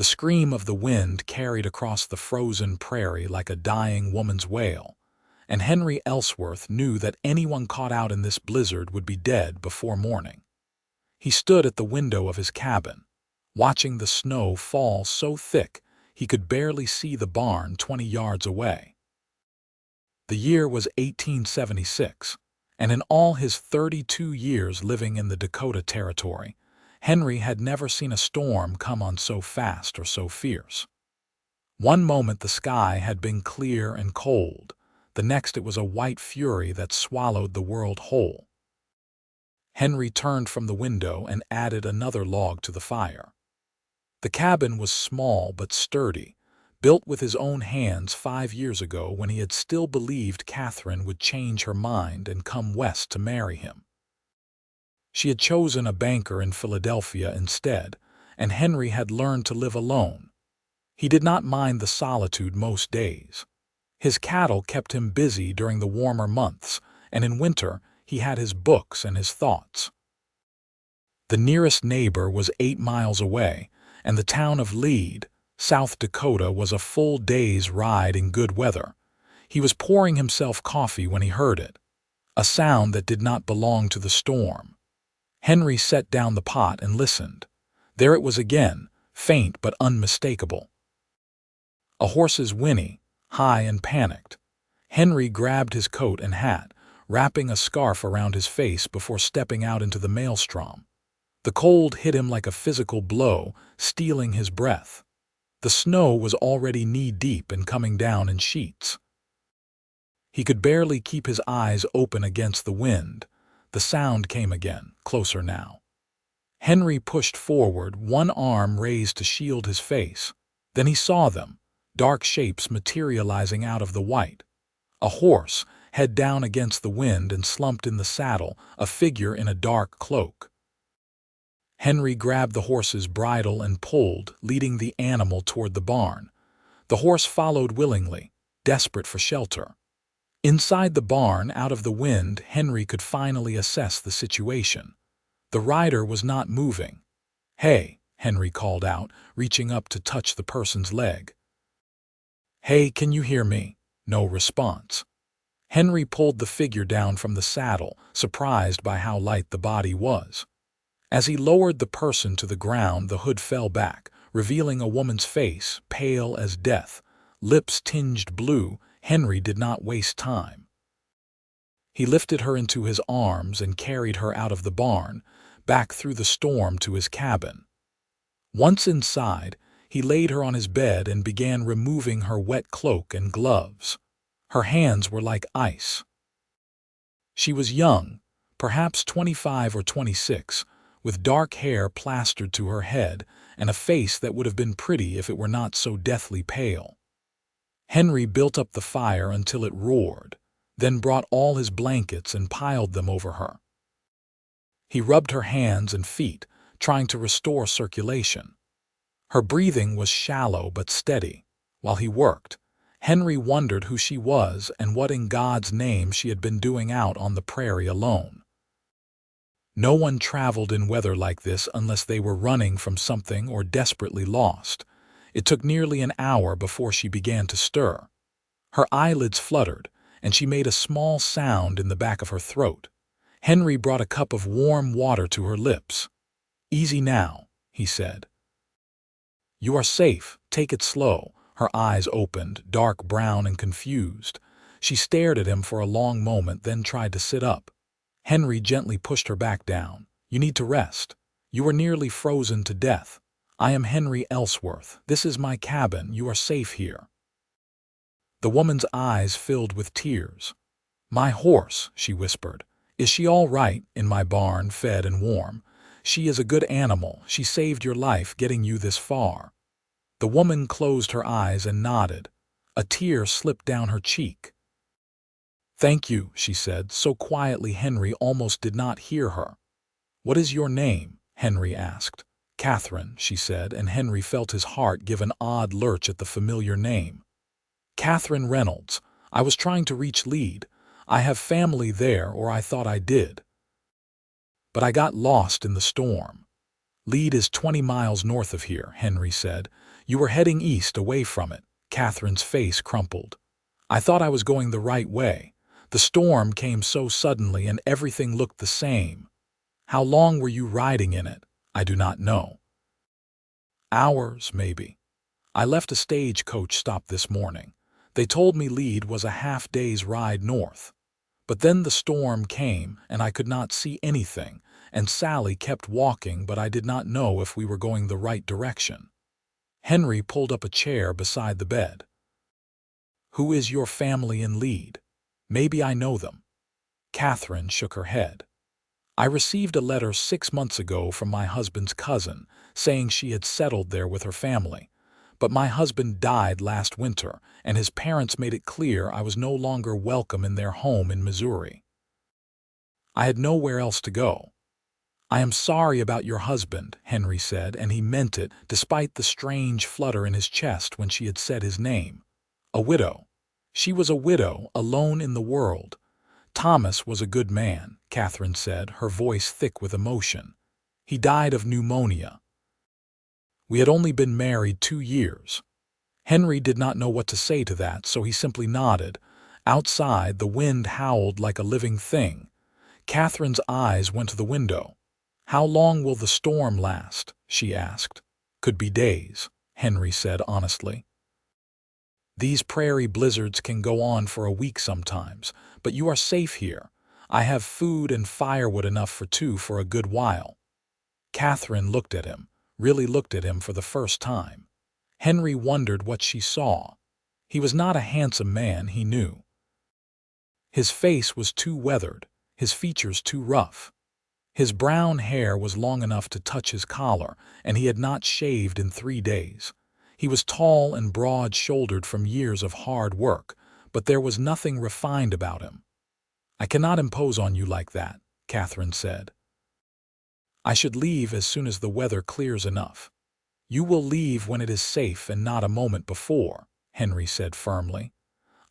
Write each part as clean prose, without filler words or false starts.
The scream of the wind carried across the frozen prairie like a dying woman's wail, and Henry Ellsworth knew that anyone caught out in this blizzard would be dead before morning. He stood at the window of his cabin, watching the snow fall so thick he could barely see the barn 20 yards away. The year was 1876, and in all his 32 years living in the Dakota Territory, Henry had never seen a storm come on so fast or so fierce. One moment the sky had been clear and cold, the next it was a white fury that swallowed the world whole. Henry turned from the window and added another log to the fire. The cabin was small but sturdy, built with his own hands 5 years ago when he had still believed Catherine would change her mind and come west to marry him. She had chosen a banker in Philadelphia instead, and Henry had learned to live alone. He did not mind the solitude most days. His cattle kept him busy during the warmer months, and in winter he had his books and his thoughts. The nearest neighbor was 8 miles away, and the town of Lead, South Dakota, was a full day's ride in good weather. He was pouring himself coffee when he heard it, a sound that did not belong to the storm. Henry set down the pot and listened. There it was again, faint but unmistakable. A horse's whinny, high and panicked. Henry grabbed his coat and hat, wrapping a scarf around his face before stepping out into the maelstrom. The cold hit him like a physical blow, stealing his breath. The snow was already knee-deep and coming down in sheets. He could barely keep his eyes open against the wind. The sound came again, closer now. Henry pushed forward, one arm raised to shield his face. Then he saw them, dark shapes materializing out of the white. A horse, head down against the wind and slumped in the saddle, a figure in a dark cloak. Henry grabbed the horse's bridle and pulled, leading the animal toward the barn. The horse followed willingly, desperate for shelter. Inside the barn, out of the wind, Henry could finally assess the situation. The rider was not moving. "Hey," Henry called out, reaching up to touch the person's leg. "Hey, can you hear me?" No response. Henry pulled the figure down from the saddle, surprised by how light the body was. As he lowered the person to the ground, the hood fell back, revealing a woman's face, pale as death, lips tinged blue. Henry did not waste time. He lifted her into his arms and carried her out of the barn, back through the storm to his cabin. Once inside, he laid her on his bed and began removing her wet cloak and gloves. Her hands were like ice. She was young, perhaps 25 or 26, with dark hair plastered to her head and a face that would have been pretty if it were not so deathly pale. Henry built up the fire until it roared, then brought all his blankets and piled them over her. He rubbed her hands and feet, trying to restore circulation. Her breathing was shallow but steady. While he worked, Henry wondered who she was and what in God's name she had been doing out on the prairie alone. No one traveled in weather like this unless they were running from something or desperately lost. It took nearly an hour before she began to stir. Her eyelids fluttered, and she made a small sound in the back of her throat. Henry brought a cup of warm water to her lips. "Easy now," he said. "You are safe. Take it slow." Her eyes opened, dark brown and confused. She stared at him for a long moment, then tried to sit up. Henry gently pushed her back down. "You need to rest. You were nearly frozen to death. I am Henry Ellsworth. This is my cabin. You are safe here." The woman's eyes filled with tears. "My horse," she whispered. "Is she all right in my barn, fed and warm? She is a good animal. She saved your life getting you this far." The woman closed her eyes and nodded. A tear slipped down her cheek. "Thank you," she said, so quietly Henry almost did not hear her. "What is your name?" Henry asked. "Catherine," she said, and Henry felt his heart give an odd lurch at the familiar name. "Catherine Reynolds. I was trying to reach Lead. I have family there, or I thought I did. But I got lost in the storm." "Lead is 20 miles north of here," Henry said. You were heading east away from it. Catherine's face crumpled. I thought I was going the right way. The storm came so suddenly and everything looked the same. How long were you riding in it? I do not know. Hours, maybe. I left a stagecoach stop this morning. They told me Lead was a half-day's ride north. But then the storm came, and I could not see anything, and Sally kept walking, but I did not know if we were going the right direction. Henry pulled up a chair beside the bed. Who is your family in Lead? Maybe I know them. Catherine shook her head. I received a letter 6 months ago from my husband's cousin, saying she had settled there with her family. But my husband died last winter, and his parents made it clear I was no longer welcome in their home in Missouri. I had nowhere else to go. I am sorry about your husband, Henry said, and he meant it, despite the strange flutter in his chest when she had said his name. A widow. She was a widow, alone in the world. Thomas was a good man, Catherine said, her voice thick with emotion. He died of pneumonia. We had only been married 2 years. Henry did not know what to say to that, so he simply nodded. Outside, the wind howled like a living thing. Catherine's eyes went to the window. How long will the storm last? She asked. Could be days, Henry said honestly. These prairie blizzards can go on for a week sometimes, but you are safe here. I have food and firewood enough for 2 for a good while. Catherine looked at him, really looked at him for the first time. Henry wondered what she saw. He was not a handsome man, he knew. His face was too weathered, his features too rough. His brown hair was long enough to touch his collar, and he had not shaved in 3 days. He was tall and broad-shouldered from years of hard work, but there was nothing refined about him. I cannot impose on you like that, Catherine said. I should leave as soon as the weather clears enough. You will leave when it is safe and not a moment before, Henry said firmly.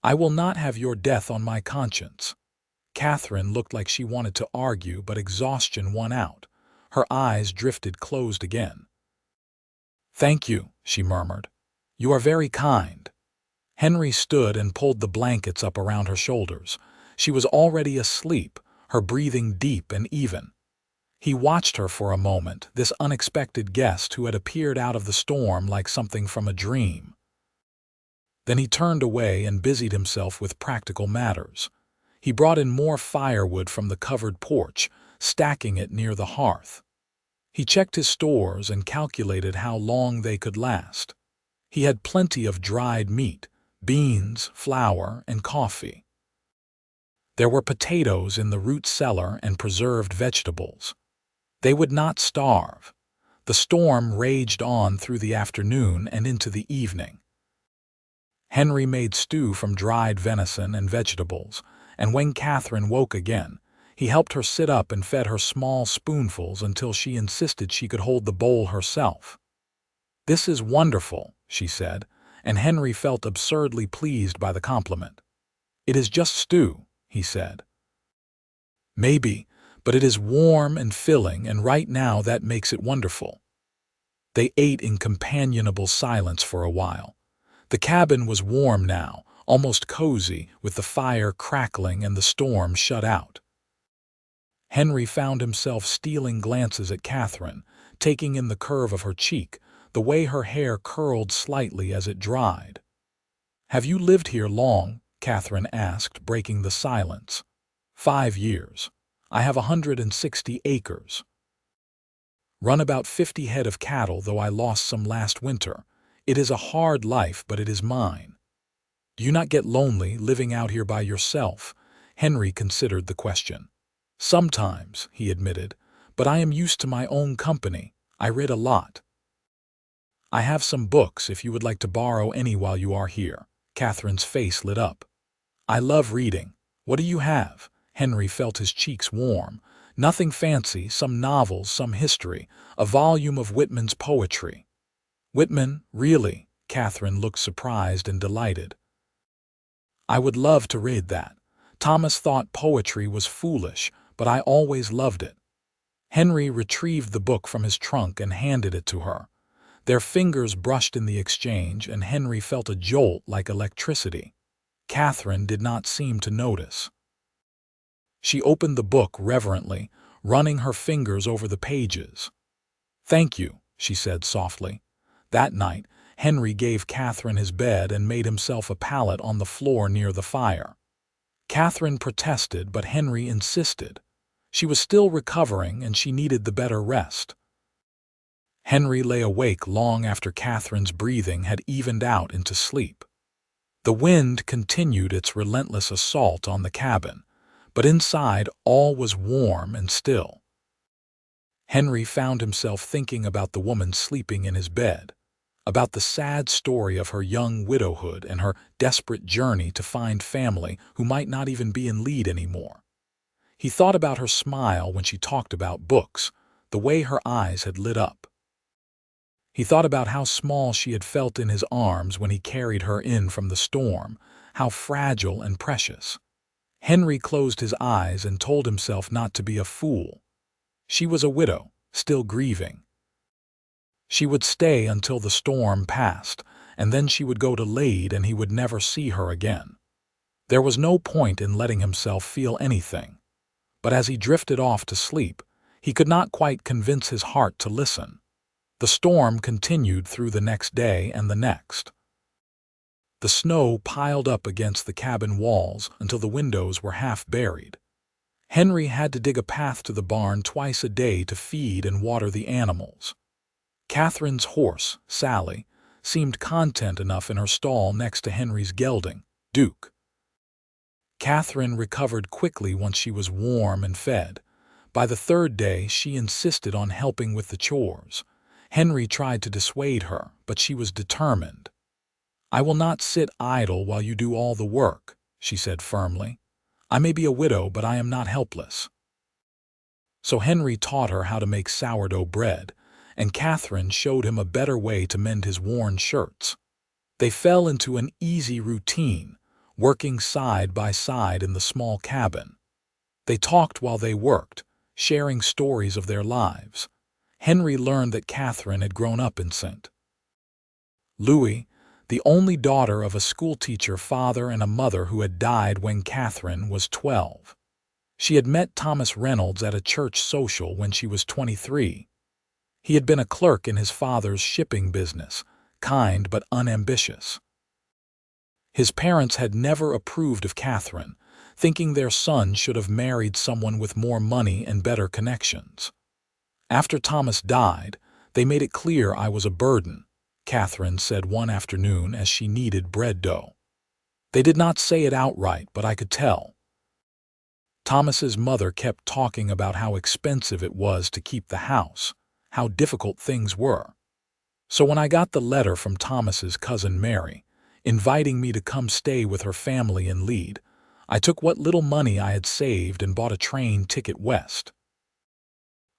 I will not have your death on my conscience. Catherine looked like she wanted to argue, but exhaustion won out. Her eyes drifted closed again. Thank you, she murmured. You are very kind. Henry stood and pulled the blankets up around her shoulders. She was already asleep, her breathing deep and even. He watched her for a moment, this unexpected guest who had appeared out of the storm like something from a dream. Then he turned away and busied himself with practical matters. He brought in more firewood from the covered porch, stacking it near the hearth. He checked his stores and calculated how long they could last. He had plenty of dried meat, beans, flour, and coffee. There were potatoes in the root cellar and preserved vegetables. They would not starve. The storm raged on through the afternoon and into the evening. Henry made stew from dried venison and vegetables, and when Catherine woke again, he helped her sit up and fed her small spoonfuls until she insisted she could hold the bowl herself. This is wonderful, she said, and Henry felt absurdly pleased by the compliment. It is just stew, he said. Maybe, but it is warm and filling, and right now that makes it wonderful. They ate in companionable silence for a while. The cabin was warm now, almost cozy, with the fire crackling and the storm shut out. Henry found himself stealing glances at Catherine, taking in the curve of her cheek, the way her hair curled slightly as it dried. Have you lived here long? Catherine asked, breaking the silence. 5 years. I have 160 acres. Run about 50 head of cattle, though I lost some last winter. It is a hard life, but it is mine. Do you not get lonely living out here by yourself? Henry considered the question. Sometimes, he admitted, but I am used to my own company. I read a lot. I have some books if you would like to borrow any while you are here. Catherine's face lit up. I love reading. What do you have? Henry felt his cheeks warm. Nothing fancy, some novels, some history, a volume of Whitman's poetry. Whitman, really? Catherine looked surprised and delighted. I would love to read that. Thomas thought poetry was foolish, but I always loved it. Henry retrieved the book from his trunk and handed it to her. Their fingers brushed in the exchange, and Henry felt a jolt like electricity. Catherine did not seem to notice. She opened the book reverently, running her fingers over the pages. "Thank you," she said softly. That night, Henry gave Catherine his bed and made himself a pallet on the floor near the fire. Catherine protested, but Henry insisted. She was still recovering, and she needed the better rest. Henry lay awake long after Catherine's breathing had evened out into sleep. The wind continued its relentless assault on the cabin, but inside all was warm and still. Henry found himself thinking about the woman sleeping in his bed, about the sad story of her young widowhood and her desperate journey to find family who might not even be in Lead anymore. He thought about her smile when she talked about books, the way her eyes had lit up. He thought about how small she had felt in his arms when he carried her in from the storm, how fragile and precious. Henry closed his eyes and told himself not to be a fool. She was a widow, still grieving. She would stay until the storm passed, and then she would go to Lade and he would never see her again. There was no point in letting himself feel anything. But as he drifted off to sleep, he could not quite convince his heart to listen. The storm continued through the next day and the next. The snow piled up against the cabin walls until the windows were half buried. Henry had to dig a path to the barn twice a day to feed and water the animals. Catherine's horse, Sally, seemed content enough in her stall next to Henry's gelding, Duke. Catherine recovered quickly once she was warm and fed. By the third day, she insisted on helping with the chores. Henry tried to dissuade her, but she was determined. "I will not sit idle while you do all the work," she said firmly. "I may be a widow, but I am not helpless." So Henry taught her how to make sourdough bread, and Catherine showed him a better way to mend his worn shirts. They fell into an easy routine, working side by side in the small cabin. They talked while they worked, sharing stories of their lives. Henry learned that Catherine had grown up in St. Louis, the only daughter of a schoolteacher father and a mother who had died when Catherine was 12. She had met Thomas Reynolds at a church social when she was 23. He had been a clerk in his father's shipping business, kind but unambitious. His parents had never approved of Catherine, thinking their son should have married someone with more money and better connections. After Thomas died, they made it clear I was a burden, Catherine said one afternoon as she kneaded bread dough. They did not say it outright, but I could tell. Thomas's mother kept talking about how expensive it was to keep the house, how difficult things were. So when I got the letter from Thomas's cousin Mary, inviting me to come stay with her family in Lead, I took what little money I had saved and bought a train ticket west.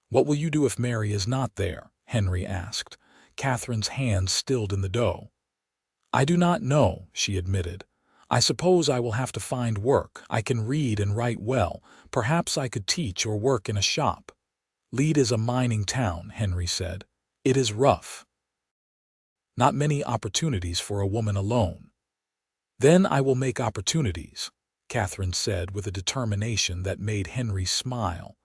"What will you do if Mary is not there?" Henry asked, Catherine's hands stilled in the dough. "I do not know," she admitted. "I suppose I will have to find work. I can read and write well. Perhaps I could teach or work in a shop." "Lead is a mining town," Henry said. "It is rough. Not many opportunities for a woman alone." "Then I will make opportunities," Catherine said with a determination that made Henry smile.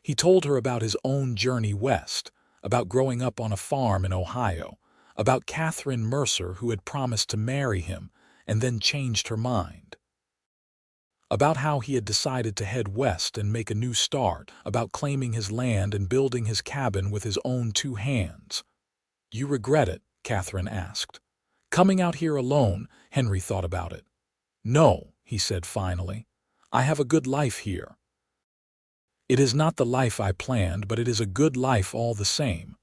He told her about his own journey west, about growing up on a farm in Ohio, about Catherine Mercer who had promised to marry him and then changed her mind, about how he had decided to head west and make a new start, about claiming his land and building his cabin with his own 2 hands. "You regret it?" Catherine asked. "Coming out here alone?" Henry thought about it. "No," he said finally. "I have a good life here. It is not the life I planned, but it is a good life all the same."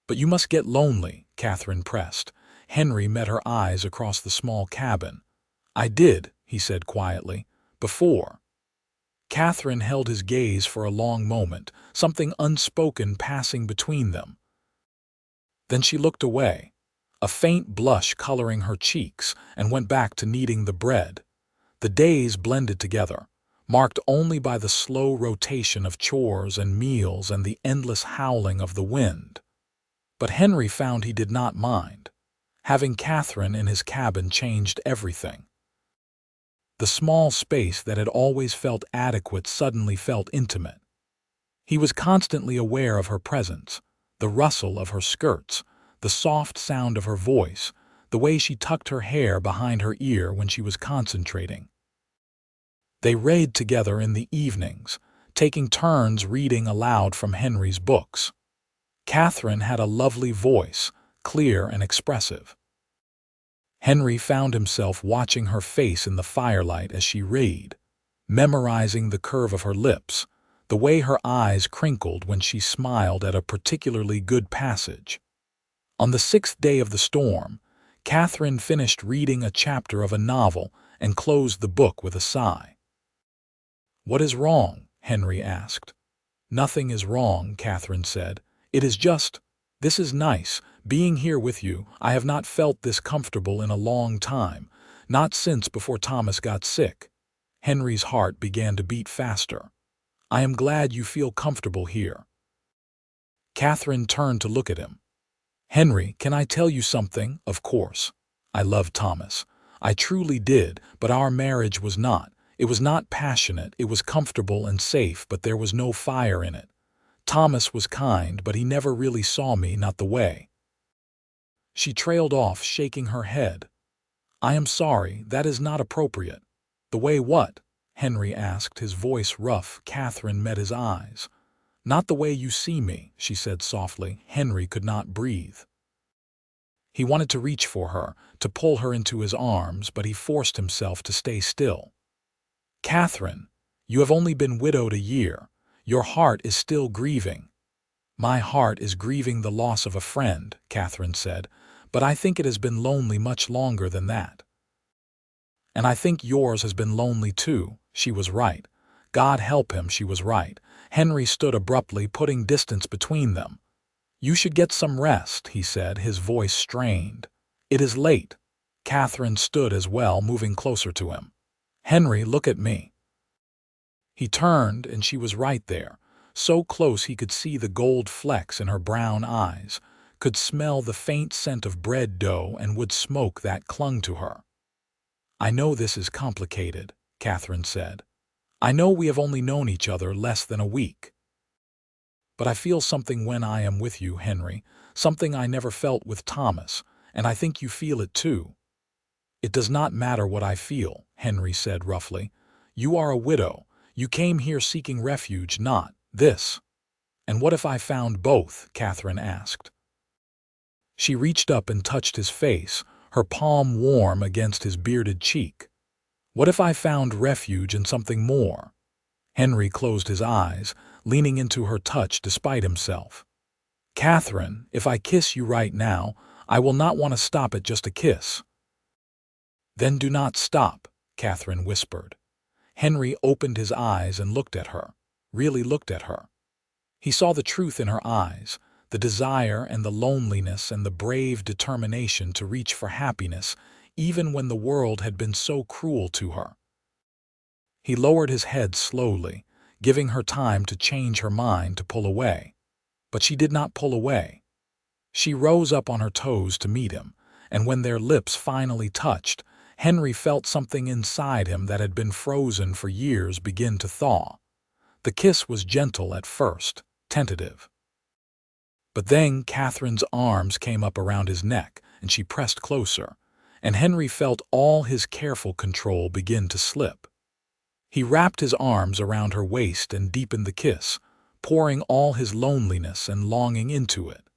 "But you must get lonely," Catherine pressed. Henry met her eyes across the small cabin. "I did," he said quietly, "before." Catherine held his gaze for a long moment, something unspoken passing between them. Then she looked away, a faint blush coloring her cheeks, and went back to kneading the bread. The days blended together, marked only by the slow rotation of chores and meals and the endless howling of the wind. But Henry found he did not mind. Having Catherine in his cabin changed everything. The small space that had always felt adequate suddenly felt intimate. He was constantly aware of her presence, the rustle of her skirts, the soft sound of her voice, the way she tucked her hair behind her ear when she was concentrating. They read together in the evenings, taking turns reading aloud from Henry's books. Catherine had a lovely voice, clear and expressive. Henry found himself watching her face in the firelight as she read, memorizing the curve of her lips, the way her eyes crinkled when she smiled at a particularly good passage. On the 6th day of the storm, Catherine finished reading a chapter of a novel and closed the book with a sigh. "What is wrong?" Henry asked. "Nothing is wrong," Catherine said. "It is just, this is nice, being here with you. I have not felt this comfortable in a long time, not since before Thomas got sick." Henry's heart began to beat faster. "I am glad you feel comfortable here." Catherine turned to look at him. "Henry, can I tell you something? Of course. I loved Thomas. I truly did, but our marriage was not. It was not passionate, it was comfortable and safe, but there was no fire in it. Thomas was kind, but he never really saw me, not the way." She trailed off, shaking her head. "I am sorry, that is not appropriate." "The way what?" Henry asked, his voice rough. Catherine met his eyes. "Not the way you see me," she said softly. Henry could not breathe. He wanted to reach for her, to pull her into his arms, but he forced himself to stay still. "Catherine, you have only been widowed a year. Your heart is still grieving." "My heart is grieving the loss of a friend," Catherine said, "but I think it has been lonely much longer than that." "And I think yours has been lonely too." She was right. God help him, she was right. Henry stood abruptly, putting distance between them. "You should get some rest," he said, his voice strained. "It is late." Catherine stood as well, moving closer to him. "Henry, look at me." He turned, and she was right there, so close he could see the gold flecks in her brown eyes, could smell the faint scent of bread dough and wood smoke that clung to her. "I know this is complicated," Catherine said. "I know we have only known each other less than a week. But I feel something when I am with you, Henry, something I never felt with Thomas, and I think you feel it too." "It does not matter what I feel," Henry said roughly. "You are a widow. You came here seeking refuge, not this." "And what if I found both?" Catherine asked. She reached up and touched his face, her palm warm against his bearded cheek. "What if I found refuge in something more?" Henry closed his eyes, leaning into her touch despite himself. "Catherine, if I kiss you right now, I will not want to stop at just a kiss." "Then do not stop," Catherine whispered. Henry opened his eyes and looked at her, really looked at her. He saw the truth in her eyes, the desire and the loneliness and the brave determination to reach for happiness, even when the world had been so cruel to her. He lowered his head slowly, giving her time to change her mind, to pull away. But she did not pull away. She rose up on her toes to meet him, and when their lips finally touched, Henry felt something inside him that had been frozen for years begin to thaw. The kiss was gentle at first, tentative. But then Catherine's arms came up around his neck, and she pressed closer, and Henry felt all his careful control begin to slip. He wrapped his arms around her waist and deepened the kiss, pouring all his loneliness and longing into it.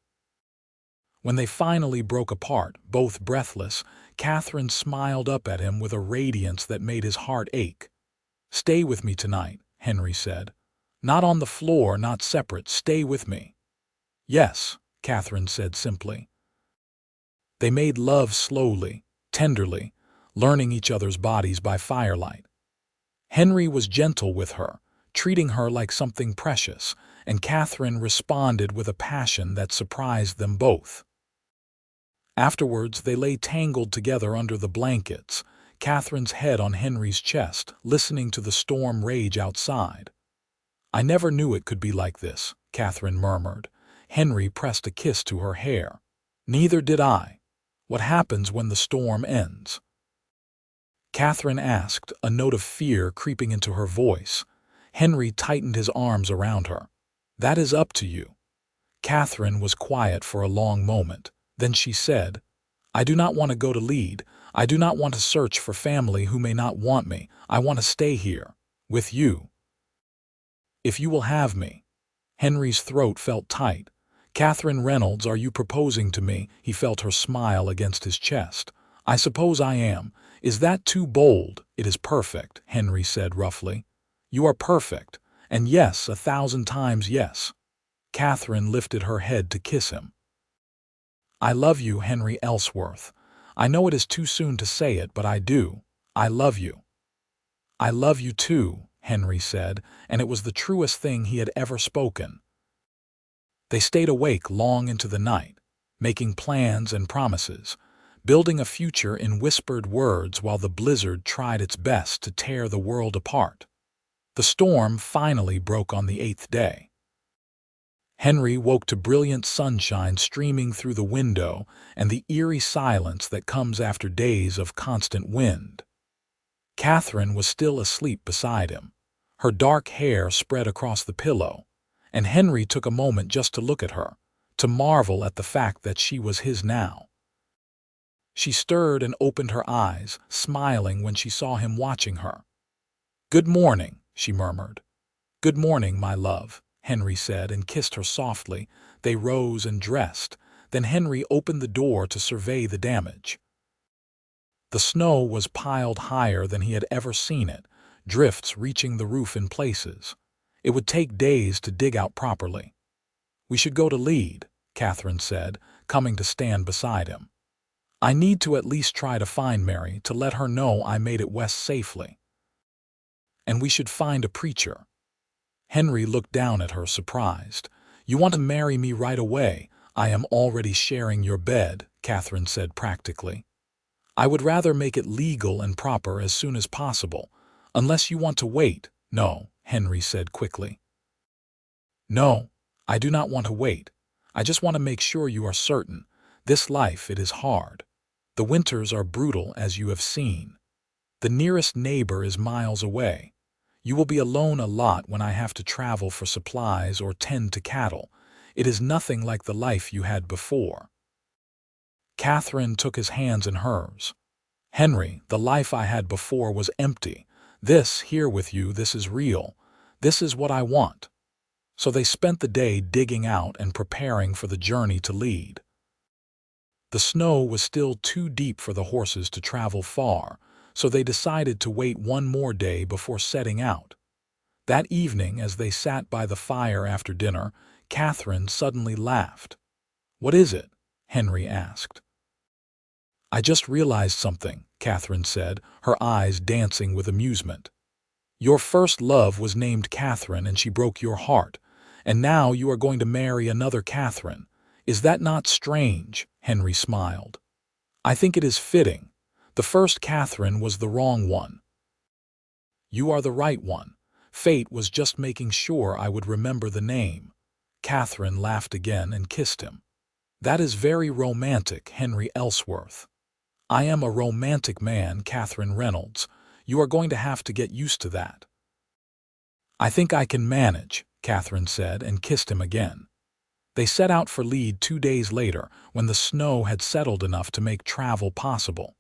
When they finally broke apart, both breathless, Catherine smiled up at him with a radiance that made his heart ache. "Stay with me tonight," Henry said. "Not on the floor, not separate, stay with me." "Yes," Catherine said simply. They made love slowly, tenderly, learning each other's bodies by firelight. Henry was gentle with her, treating her like something precious, and Catherine responded with a passion that surprised them both. Afterwards, they lay tangled together under the blankets, Catherine's head on Henry's chest, listening to the storm rage outside. "I never knew it could be like this," Catherine murmured. Henry pressed a kiss to her hair. "Neither did I. What happens when the storm ends?" Catherine asked, a note of fear creeping into her voice. Henry tightened his arms around her. "That is up to you." Catherine was quiet for a long moment. Then she said, "I do not want to go to Lead. I do not want to search for family who may not want me. I want to stay here, with you. If you will have me." Henry's throat felt tight. "Catherine Reynolds, are you proposing to me?" He felt her smile against his chest. "I suppose I am. Is that too bold?" "It is perfect," Henry said roughly. "You are perfect. And yes, 1,000 times yes." Catherine lifted her head to kiss him. "I love you, Henry Ellsworth. I know it is too soon to say it, but I do. I love you." "I love you too," Henry said, and it was the truest thing he had ever spoken. They stayed awake long into the night, making plans and promises, building a future in whispered words while the blizzard tried its best to tear the world apart. The storm finally broke on the 8th day. Henry woke to brilliant sunshine streaming through the window and the eerie silence that comes after days of constant wind. Catherine was still asleep beside him, her dark hair spread across the pillow, and Henry took a moment just to look at her, to marvel at the fact that she was his now. She stirred and opened her eyes, smiling when she saw him watching her. "Good morning," she murmured. "Good morning, my love," Henry said and kissed her softly. They rose and dressed. Then Henry opened the door to survey the damage. The snow was piled higher than he had ever seen it, drifts reaching the roof in places. It would take days to dig out properly. "We should go to Lead," Catherine said, coming to stand beside him. "I need to at least try to find Mary, to let her know I made it west safely. And we should find a preacher." Henry looked down at her, surprised. "You want to marry me right away? I am already sharing your bed," Catherine said practically. "I would rather make it legal and proper as soon as possible, unless you want to wait." "No," Henry said quickly. "No, I do not want to wait. I just want to make sure you are certain. This life, it is hard. The winters are brutal, as you have seen. The nearest neighbor is miles away. You will be alone a lot when I have to travel for supplies or tend to cattle. It is nothing like the life you had before." Catherine took his hands in hers. "Henry, the life I had before was empty. This, here with you, this is real. This is what I want." So they spent the day digging out and preparing for the journey to Lead. The snow was still too deep for the horses to travel far, so they decided to wait one more day before setting out. That evening, as they sat by the fire after dinner, Catherine suddenly laughed. "What is it?" Henry asked. "I just realized something," Catherine said, her eyes dancing with amusement. "Your first love was named Catherine and she broke your heart, and now you are going to marry another Catherine. Is that not strange?" Henry smiled. "I think it is fitting. The first Catherine was the wrong one. You are the right one. Fate was just making sure I would remember the name." Catherine laughed again and kissed him. "That is very romantic, Henry Ellsworth." "I am a romantic man, Catherine Reynolds. You are going to have to get used to that." "I think I can manage," Catherine said and kissed him again. They set out for Lead 2 days later, when the snow had settled enough to make travel possible.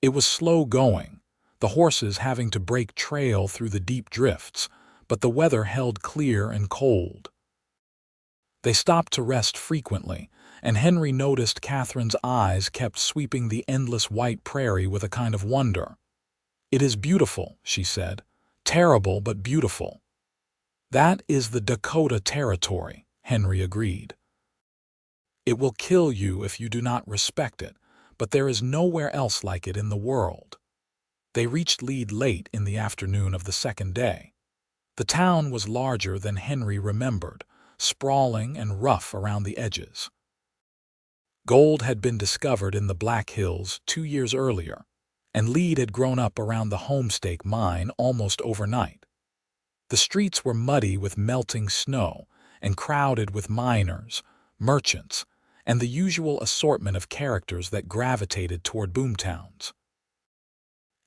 It was slow going, the horses having to break trail through the deep drifts, but the weather held clear and cold. They stopped to rest frequently, and Henry noticed Catherine's eyes kept sweeping the endless white prairie with a kind of wonder. "It is beautiful," she said. "Terrible, but beautiful." "That is the Dakota Territory," Henry agreed. "It will kill you if you do not respect it, but there is nowhere else like it in the world." They reached Lead late in the afternoon of the second day. The town was larger than Henry remembered, sprawling and rough around the edges. Gold had been discovered in the Black Hills 2 years earlier, and Lead had grown up around the Homestake mine almost overnight. The streets were muddy with melting snow and crowded with miners, merchants, and the usual assortment of characters that gravitated toward boomtowns.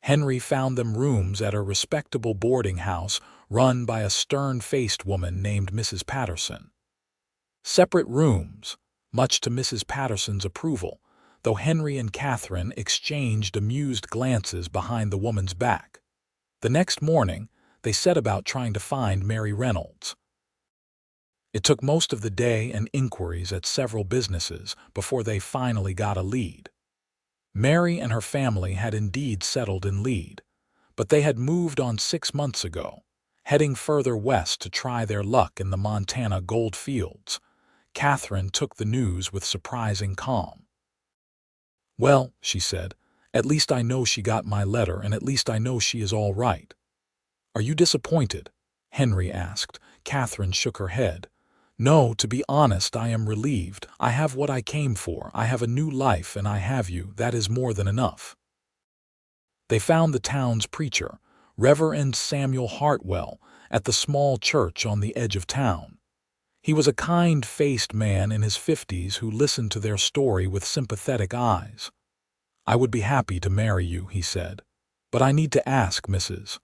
Henry found them rooms at a respectable boarding house run by a stern-faced woman named Mrs. Patterson. Separate rooms, much to Mrs. Patterson's approval, though Henry and Catherine exchanged amused glances behind the woman's back. The next morning, they set about trying to find Mary Reynolds. It took most of the day and inquiries at several businesses before they finally got a lead. Mary and her family had indeed settled in Lead, but they had moved on 6 months ago, heading further west to try their luck in the Montana gold fields. Catherine took the news with surprising calm. "Well," she said, "at least I know she got my letter, and at least I know she is all right." "Are you disappointed?" Henry asked. Catherine shook her head. "No, to be honest, I am relieved. I have what I came for. I have a new life, and I have you. That is more than enough." They found the town's preacher, Reverend Samuel Hartwell, at the small church on the edge of town. He was a kind-faced man in his 50s who listened to their story with sympathetic eyes. "I would be happy to marry you," he said, "but I need to ask, Mrs.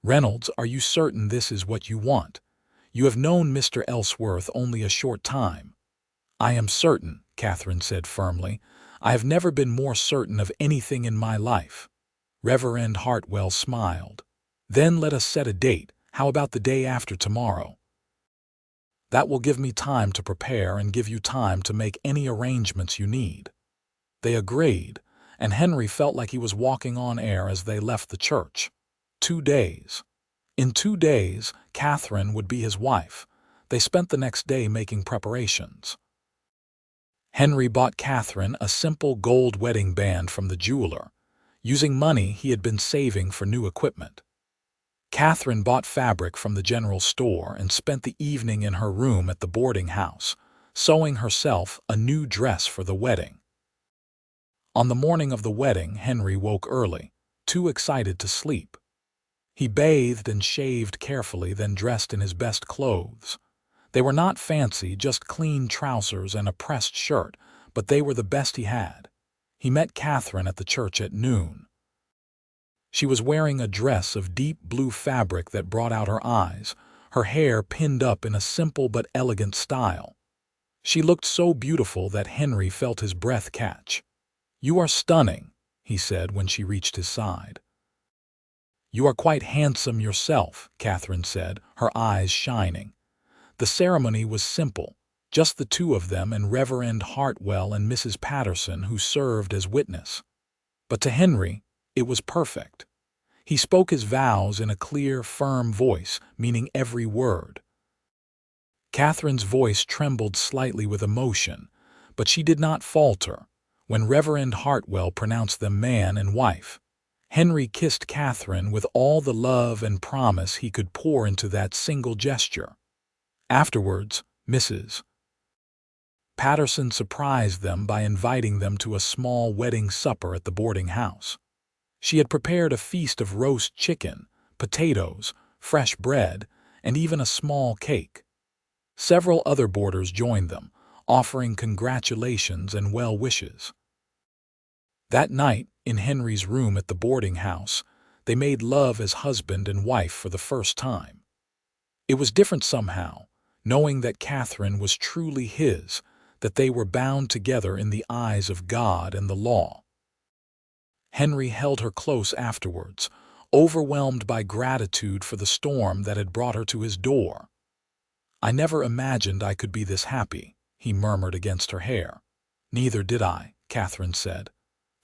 Reynolds, are you certain this is what you want? You have known Mr. Ellsworth only a short time." "I am certain," Catherine said firmly. "I have never been more certain of anything in my life." Reverend Hartwell smiled. "Then let us set a date. How about the day after tomorrow? That will give me time to prepare and give you time to make any arrangements you need." They agreed, and Henry felt like he was walking on air as they left the church. 2 days. In 2 days, Catherine would be his wife. They spent the next day making preparations. Henry bought Catherine a simple gold wedding band from the jeweler, using money he had been saving for new equipment. Catherine bought fabric from the general store and spent the evening in her room at the boarding house, sewing herself a new dress for the wedding. On the morning of the wedding, Henry woke early, too excited to sleep. He bathed and shaved carefully, then dressed in his best clothes. They were not fancy, just clean trousers and a pressed shirt, but they were the best he had. He met Catherine at the church at noon. She was wearing a dress of deep blue fabric that brought out her eyes, her hair pinned up in a simple but elegant style. She looked so beautiful that Henry felt his breath catch. "You are stunning," he said when she reached his side. "You are quite handsome yourself," Catherine said, her eyes shining. The ceremony was simple, just the two of them and Reverend Hartwell and Mrs. Patterson, who served as witness. But to Henry, it was perfect. He spoke his vows in a clear, firm voice, meaning every word. Catherine's voice trembled slightly with emotion, but she did not falter. When Reverend Hartwell pronounced them man and wife, Henry kissed Catherine with all the love and promise he could pour into that single gesture. Afterwards, Mrs. Patterson surprised them by inviting them to a small wedding supper at the boarding house. She had prepared a feast of roast chicken, potatoes, fresh bread, and even a small cake. Several other boarders joined them, offering congratulations and well wishes. That night, in Henry's room at the boarding house, they made love as husband and wife for the first time. It was different somehow, knowing that Catherine was truly his, that they were bound together in the eyes of God and the law. Henry held her close afterwards, overwhelmed by gratitude for the storm that had brought her to his door. "I never imagined I could be this happy," he murmured against her hair. "Neither did I," Catherine said.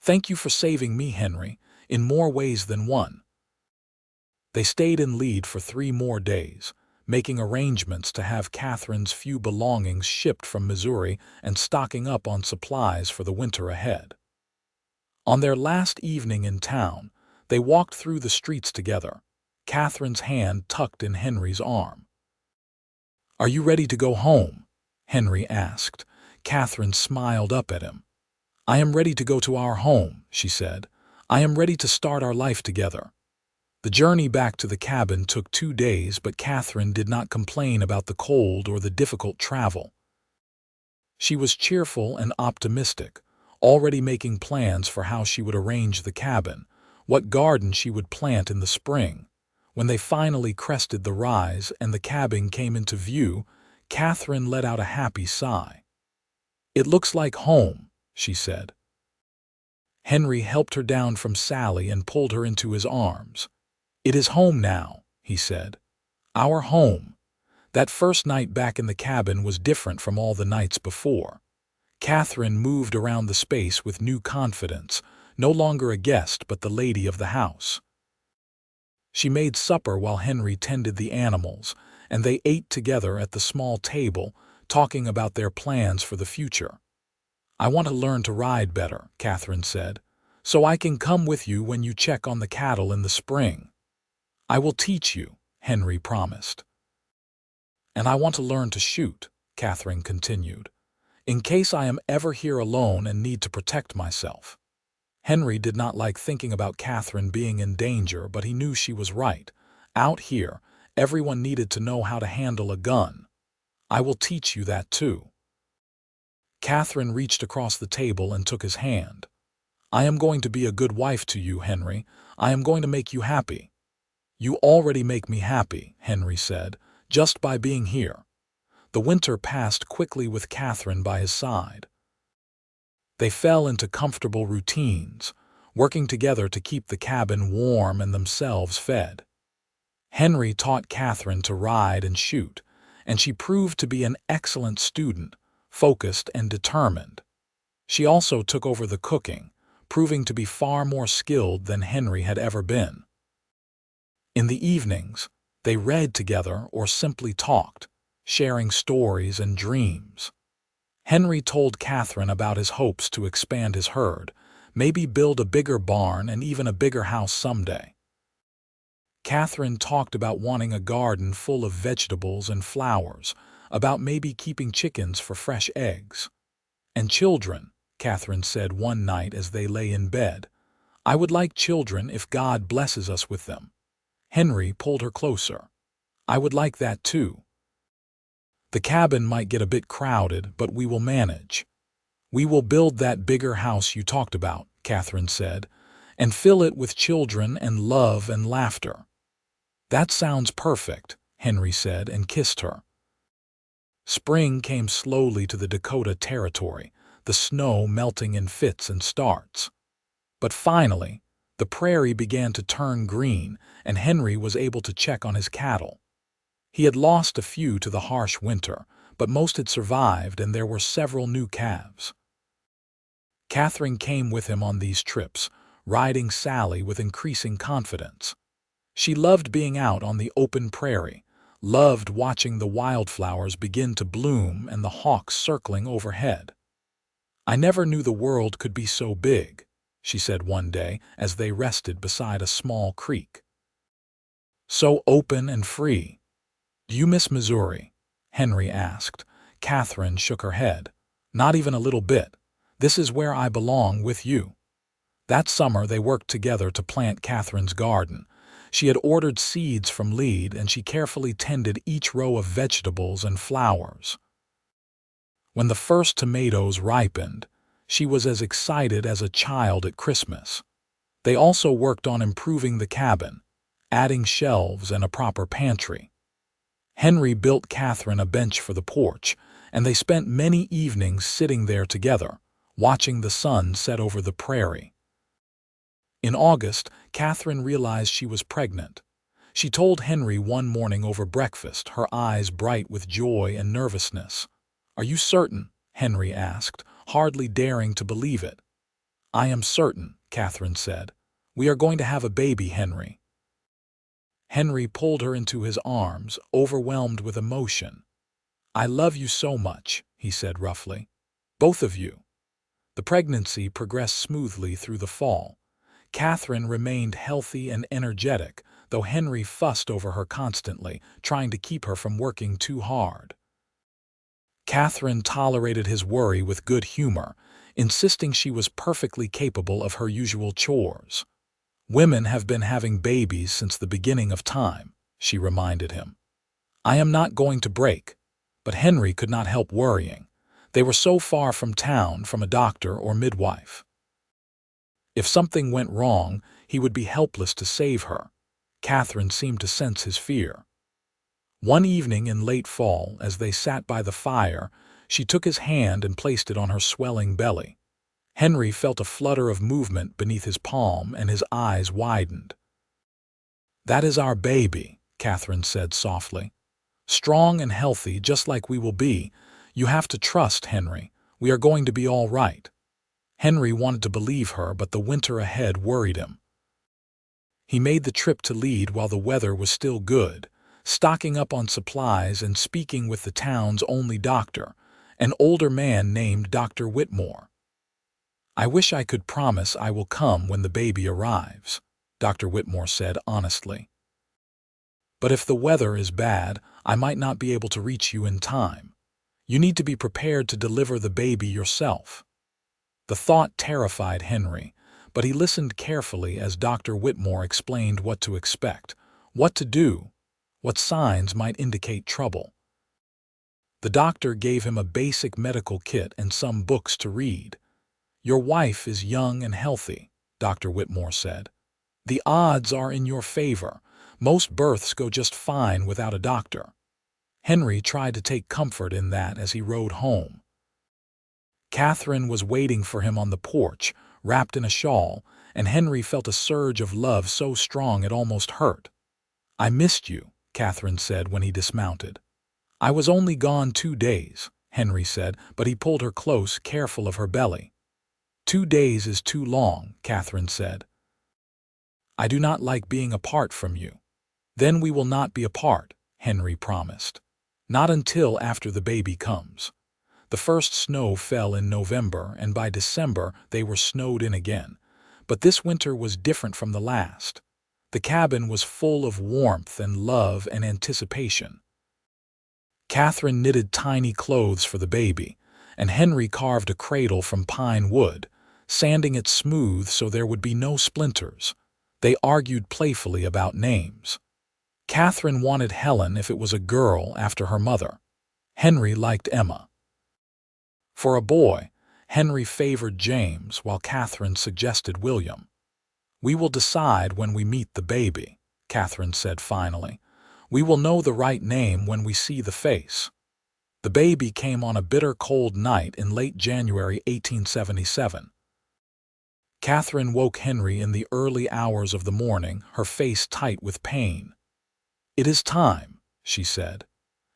"Thank you for saving me, Henry, in more ways than one." They stayed in Lead for 3 more days, making arrangements to have Catherine's few belongings shipped from Missouri and stocking up on supplies for the winter ahead. On their last evening in town, they walked through the streets together, Catherine's hand tucked in Henry's arm. "Are you ready to go home?" Henry asked. Catherine smiled up at him. "I am ready to go to our home," she said. "I am ready to start our life together." The journey back to the cabin took 2 days, but Catherine did not complain about the cold or the difficult travel. She was cheerful and optimistic, already making plans for how she would arrange the cabin, what garden she would plant in the spring. When they finally crested the rise and the cabin came into view, Catherine let out a happy sigh. "It looks like home," she said. Henry helped her down from Sally and pulled her into his arms. "It is home now," he said. "Our home." That first night back in the cabin was different from all the nights before. Catherine moved around the space with new confidence, no longer a guest but the lady of the house. She made supper while Henry tended the animals, and they ate together at the small table, talking about their plans for the future. "I want to learn to ride better," Catherine said, "so I can come with you when you check on the cattle in the spring." "I will teach you," Henry promised. "And I want to learn to shoot," Catherine continued, "in case I am ever here alone and need to protect myself." Henry did not like thinking about Catherine being in danger, but he knew she was right. Out here, everyone needed to know how to handle a gun. "I will teach you that too." Catherine reached across the table and took his hand. "I am going to be a good wife to you, Henry. I am going to make you happy." "You already make me happy," Henry said, "just by being here." The winter passed quickly with Catherine by his side. They fell into comfortable routines, working together to keep the cabin warm and themselves fed. Henry taught Catherine to ride and shoot, and she proved to be an excellent student, focused and determined. She also took over the cooking, proving to be far more skilled than Henry had ever been. In the evenings, they read together or simply talked, sharing stories and dreams. Henry told Catherine about his hopes to expand his herd, maybe build a bigger barn and even a bigger house someday. Catherine talked about wanting a garden full of vegetables and flowers, about maybe keeping chickens for fresh eggs. "And children," Catherine said one night as they lay in bed. "I would like children if God blesses us with them." Henry pulled her closer. "I would like that too. The cabin might get a bit crowded, but we will manage." "We will build that bigger house you talked about," Catherine said, "and fill it with children and love and laughter." "That sounds perfect," Henry said and kissed her. Spring came slowly to the Dakota Territory, the snow melting in fits and starts. But finally, the prairie began to turn green, and Henry was able to check on his cattle. He had lost a few to the harsh winter, but most had survived, and there were several new calves. Catherine came with him on these trips, riding Sally with increasing confidence. She loved being out on the open prairie, loved watching the wildflowers begin to bloom and the hawks circling overhead. "I never knew the world could be so big," she said one day as they rested beside a small creek. "So open and free." "Do you miss Missouri?" Henry asked. Catherine shook her head. "Not even a little bit. This is where I belong with you." That summer they worked together to plant Catherine's garden. She had ordered seeds from Lead, and she carefully tended each row of vegetables and flowers. When the first tomatoes ripened, she was as excited as a child at Christmas. They also worked on improving the cabin, adding shelves and a proper pantry. Henry built Catherine a bench for the porch, and they spent many evenings sitting there together, watching the sun set over the prairie. In August, Catherine realized she was pregnant. She told Henry one morning over breakfast, her eyes bright with joy and nervousness. "Are you certain?" Henry asked, hardly daring to believe it. "I am certain," Catherine said. "We are going to have a baby, Henry." Henry pulled her into his arms, overwhelmed with emotion. "I love you so much," he said roughly. "Both of you." The pregnancy progressed smoothly through the fall. Catherine remained healthy and energetic, though Henry fussed over her constantly, trying to keep her from working too hard. Catherine tolerated his worry with good humor, insisting she was perfectly capable of her usual chores. "Women have been having babies since the beginning of time," she reminded him. "I am not going to break." But Henry could not help worrying. They were so far from town from a doctor or midwife. If something went wrong, he would be helpless to save her. Catherine seemed to sense his fear. One evening in late fall, as they sat by the fire, she took his hand and placed it on her swelling belly. Henry felt a flutter of movement beneath his palm, and his eyes widened. "That is our baby," Catherine said softly. "Strong and healthy, just like we will be. You have to trust, Henry. We are going to be all right." Henry wanted to believe her, but the winter ahead worried him. He made the trip to Lead while the weather was still good, stocking up on supplies and speaking with the town's only doctor, an older man named Dr. Whitmore. "I wish I could promise I will come when the baby arrives," Dr. Whitmore said honestly. "But if the weather is bad, I might not be able to reach you in time. You need to be prepared to deliver the baby yourself." The thought terrified Henry, but he listened carefully as Dr. Whitmore explained what to expect, what to do, what signs might indicate trouble. The doctor gave him a basic medical kit and some books to read. "Your wife is young and healthy," Dr. Whitmore said. "The odds are in your favor. Most births go just fine without a doctor." Henry tried to take comfort in that as he rode home. Catherine was waiting for him on the porch, wrapped in a shawl, and Henry felt a surge of love so strong it almost hurt. "I missed you," Catherine said when he dismounted. "I was only gone 2 days," Henry said, but he pulled her close, careful of her belly. "2 days is too long," Catherine said. "I do not like being apart from you." "Then we will not be apart," Henry promised. "Not until after the baby comes." The first snow fell in November, and by December they were snowed in again. But this winter was different from the last. The cabin was full of warmth and love and anticipation. Catherine knitted tiny clothes for the baby, and Henry carved a cradle from pine wood, sanding it smooth so there would be no splinters. They argued playfully about names. Catherine wanted Helen if it was a girl after her mother. Henry liked Emma. For a boy, Henry favored James, while Catherine suggested William. "We will decide when we meet the baby," Catherine said finally. "We will know the right name when we see the face." The baby came on a bitter cold night in late January 1877. Catherine woke Henry in the early hours of the morning, her face tight with pain. "It is time," she said.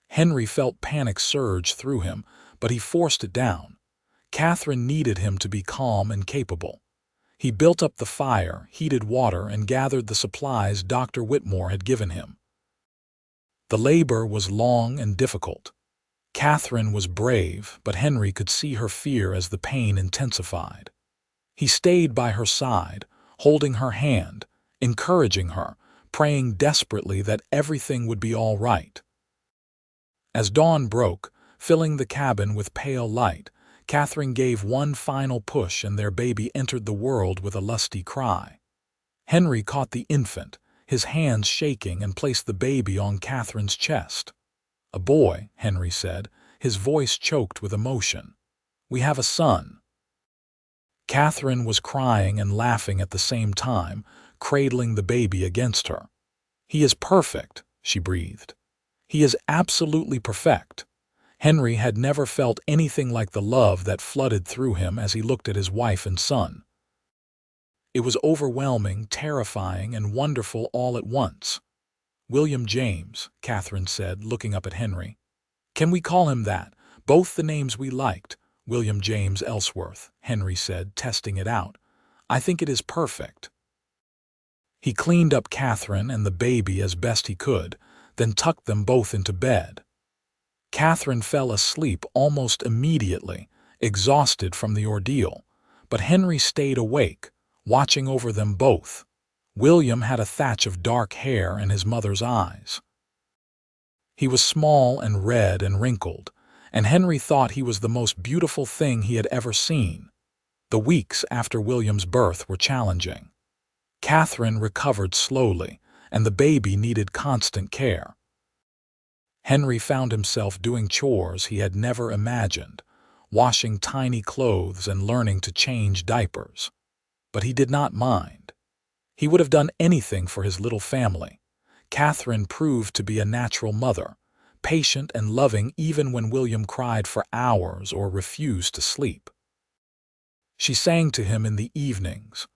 Henry felt panic surge through him, but he forced it down. Catherine needed him to be calm and capable. He built up the fire, heated water, and gathered the supplies Dr. Whitmore had given him. The labor was long and difficult. Catherine was brave, but Henry could see her fear as the pain intensified. He stayed by her side, holding her hand, encouraging her, praying desperately that everything would be all right. As dawn broke, filling the cabin with pale light, Catherine gave one final push and their baby entered the world with a lusty cry. Henry caught the infant, his hands shaking, and placed the baby on Catherine's chest. "A boy," Henry said, his voice choked with emotion. "We have a son." Catherine was crying and laughing at the same time, cradling the baby against her. "He is perfect," she breathed. "He is absolutely perfect." Henry had never felt anything like the love that flooded through him as he looked at his wife and son. It was overwhelming, terrifying, and wonderful all at once. "William James," Catherine said, looking up at Henry. "Can we call him that? Both the names we liked." "William James Ellsworth," Henry said, testing it out. "I think it is perfect." He cleaned up Catherine and the baby as best he could, then tucked them both into bed. Catherine fell asleep almost immediately, exhausted from the ordeal, but Henry stayed awake, watching over them both. William had a thatch of dark hair and his mother's eyes. He was small and red and wrinkled, and Henry thought he was the most beautiful thing he had ever seen. The weeks after William's birth were challenging. Catherine recovered slowly, and the baby needed constant care. Henry found himself doing chores he had never imagined, washing tiny clothes and learning to change diapers. But he did not mind. He would have done anything for his little family. Catherine proved to be a natural mother, patient and loving even when William cried for hours or refused to sleep. She sang to him in the evenings,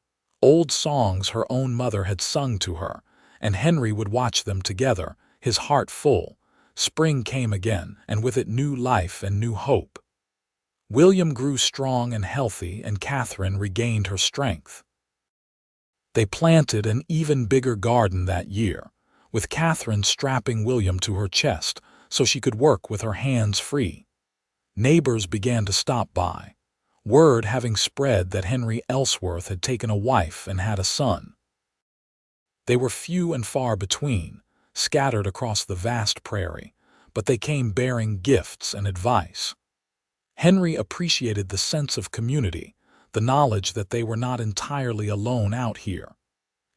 old songs her own mother had sung to her, and Henry would watch them together, his heart full. Spring came again, and with it new life and new hope. William grew strong and healthy, and Catherine regained her strength. They planted an even bigger garden that year, with Catherine strapping William to her chest so she could work with her hands free. Neighbors began to stop by, word having spread that Henry Ellsworth had taken a wife and had a son. They were few and far between, scattered across the vast prairie, but they came bearing gifts and advice. Henry appreciated the sense of community, the knowledge that they were not entirely alone out here.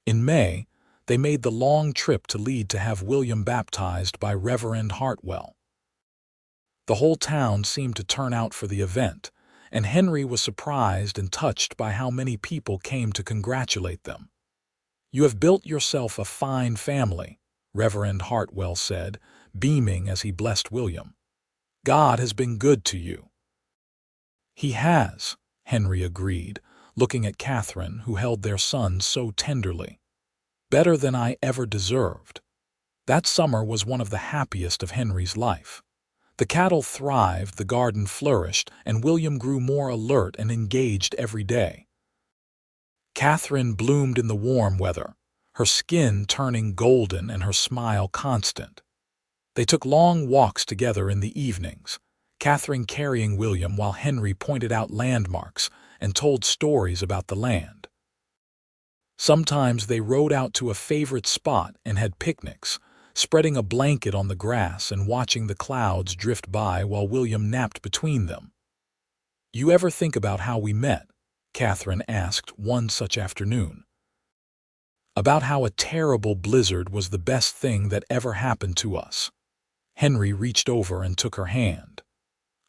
In May, they made the long trip to Lead to have William baptized by Reverend Hartwell. The whole town seemed to turn out for the event, and Henry was surprised and touched by how many people came to congratulate them. "You have built yourself a fine family," Reverend Hartwell said, beaming as he blessed William. "God has been good to you." "He has," Henry agreed, looking at Catherine, who held their son so tenderly. "Better than I ever deserved." That summer was one of the happiest of Henry's life. The cattle thrived, the garden flourished, and William grew more alert and engaged every day. Catherine bloomed in the warm weather, her skin turning golden and her smile constant. They took long walks together in the evenings, Catherine carrying William while Henry pointed out landmarks and told stories about the land. Sometimes they rode out to a favorite spot and had picnics, spreading a blanket on the grass and watching the clouds drift by while William napped between them. "You ever think about how we met?" Catherine asked one such afternoon. "About how a terrible blizzard was the best thing that ever happened to us." Henry reached over and took her hand.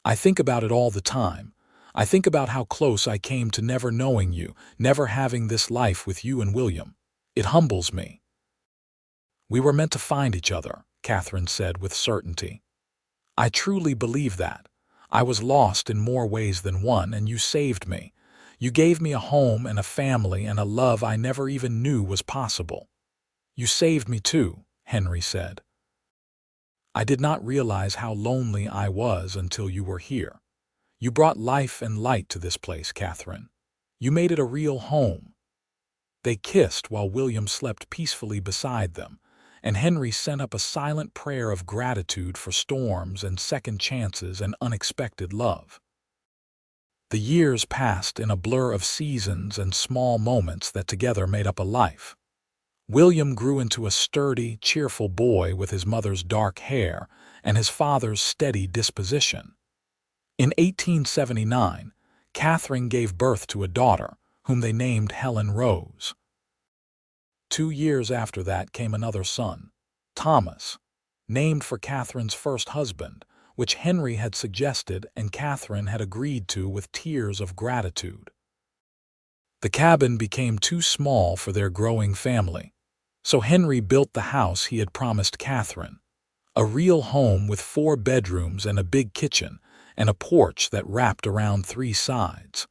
"I think about it all the time. I think about how close I came to never knowing you, never having this life with you and William. It humbles me." "We were meant to find each other," Catherine said with certainty. "I truly believe that. I was lost in more ways than one, and you saved me. You gave me a home and a family and a love I never even knew was possible." "You saved me too," Henry said. "I did not realize how lonely I was until you were here. You brought life and light to this place, Catherine. You made it a real home." They kissed while William slept peacefully beside them, and Henry sent up a silent prayer of gratitude for storms and second chances and unexpected love. The years passed in a blur of seasons and small moments that together made up a life. William grew into a sturdy, cheerful boy with his mother's dark hair and his father's steady disposition. In 1879, Catherine gave birth to a daughter, whom they named Helen Rose. 2 years after that came another son, Thomas, named for Catherine's first husband, which Henry had suggested and Catherine had agreed to with tears of gratitude. The cabin became too small for their growing family, so Henry built the house he had promised Catherine, a real home with 4 bedrooms and a big kitchen, and a porch that wrapped around 3 sides.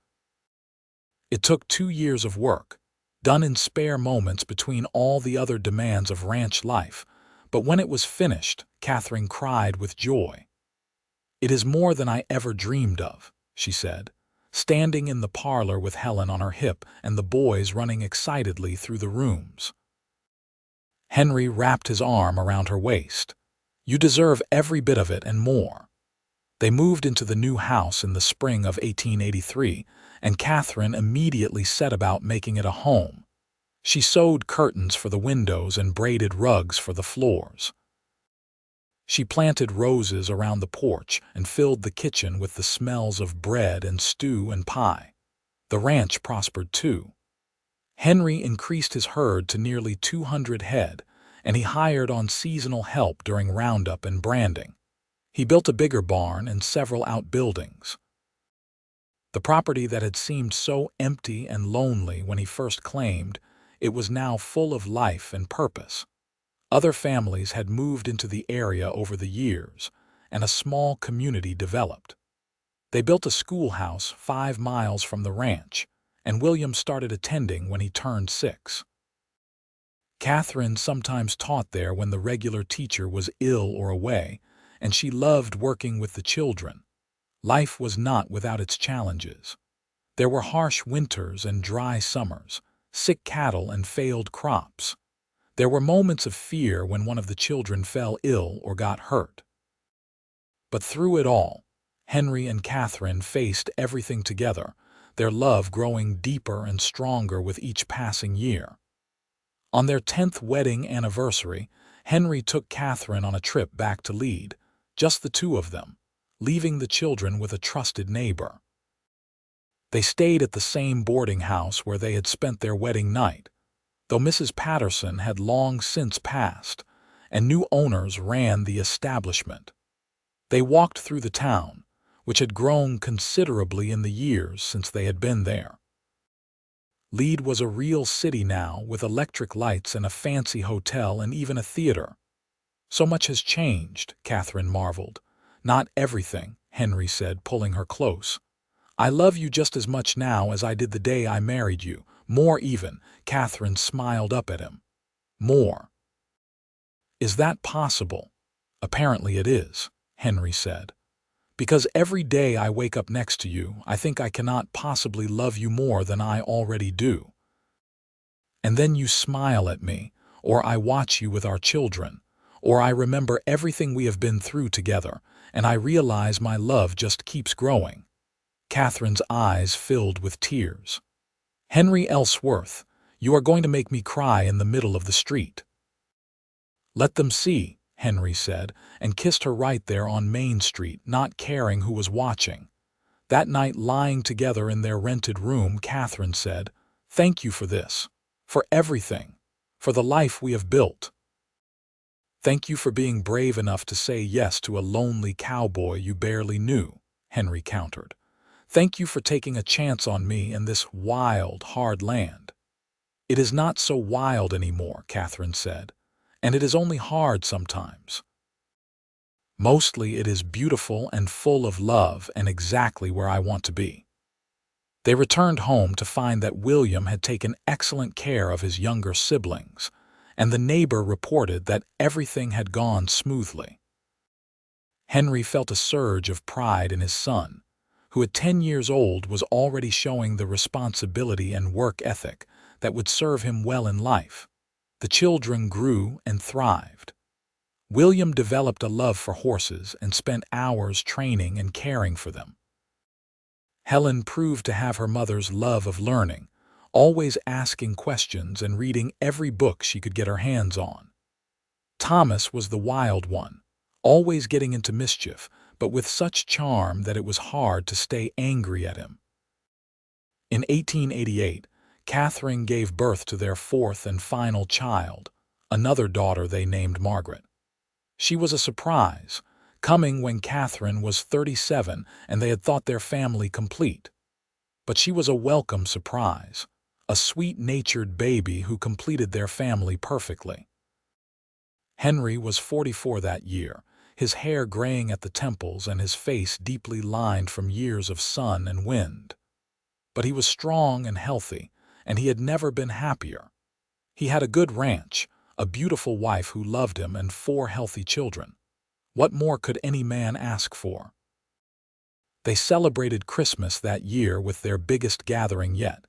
It took 2 years of work, done in spare moments between all the other demands of ranch life, but when it was finished, Catherine cried with joy. "It is more than I ever dreamed of," she said, standing in the parlor with Helen on her hip and the boys running excitedly through the rooms. Henry wrapped his arm around her waist. "You deserve every bit of it and more." They moved into the new house in the spring of 1883, and Catherine immediately set about making it a home. She sewed curtains for the windows and braided rugs for the floors. She planted roses around the porch and filled the kitchen with the smells of bread and stew and pie. The ranch prospered too. Henry increased his herd to nearly 200 head, and he hired on seasonal help during roundup and branding. He built a bigger barn and several outbuildings. The property that had seemed so empty and lonely when he first claimed, it was now full of life and purpose. Other families had moved into the area over the years, and a small community developed. They built a schoolhouse 5 miles from the ranch, and William started attending when he turned 6. Catherine sometimes taught there when the regular teacher was ill or away, and she loved working with the children. Life was not without its challenges. There were harsh winters and dry summers, sick cattle and failed crops. There were moments of fear when one of the children fell ill or got hurt. But through it all, Henry and Catherine faced everything together, their love growing deeper and stronger with each passing year. On their 10th wedding anniversary, Henry took Catherine on a trip back to Lead, just the two of them, leaving the children with a trusted neighbor. They stayed at the same boarding house where they had spent their wedding night, though Mrs. Patterson had long since passed, and new owners ran the establishment. They walked through the town, which had grown considerably in the years since they had been there. Lead was a real city now, with electric lights and a fancy hotel and even a theater. So much has changed, Catherine marveled. Not everything, Henry said, pulling her close. I love you just as much now as I did the day I married you. More even, Catherine smiled up at him. More. Is that possible? Apparently it is, Henry said. Because every day I wake up next to you, I think I cannot possibly love you more than I already do. And then you smile at me, or I watch you with our children, or I remember everything we have been through together, and I realize my love just keeps growing. Catherine's eyes filled with tears. Henry Ellsworth, you are going to make me cry in the middle of the street. Let them see, Henry said, and kissed her right there on Main Street, not caring who was watching. That night, lying together in their rented room, Catherine said, "Thank you for this, for everything, for the life we have built. Thank you for being brave enough to say yes to a lonely cowboy you barely knew," Henry countered. "Thank you for taking a chance on me in this wild, hard land." "It is not so wild anymore," Catherine said, "and it is only hard sometimes. Mostly it is beautiful and full of love and exactly where I want to be." They returned home to find that William had taken excellent care of his younger siblings, and the neighbor reported that everything had gone smoothly. Henry felt a surge of pride in his son, who at 10 years old was already showing the responsibility and work ethic that would serve him well in life. The children grew and thrived. William developed a love for horses and spent hours training and caring for them. Helen proved to have her mother's love of learning, always asking questions and reading every book she could get her hands on. Thomas was the wild one, always getting into mischief, but with such charm that it was hard to stay angry at him. In 1888, Catherine gave birth to their 4th and final child, another daughter they named Margaret. She was a surprise, coming when Catherine was 37 and they had thought their family complete. But she was a welcome surprise, a sweet-natured baby who completed their family perfectly. Henry was 44 that year, his hair graying at the temples and his face deeply lined from years of sun and wind. But he was strong and healthy, and he had never been happier. He had a good ranch, a beautiful wife who loved him, and 4 healthy children. What more could any man ask for? They celebrated Christmas that year with their biggest gathering yet,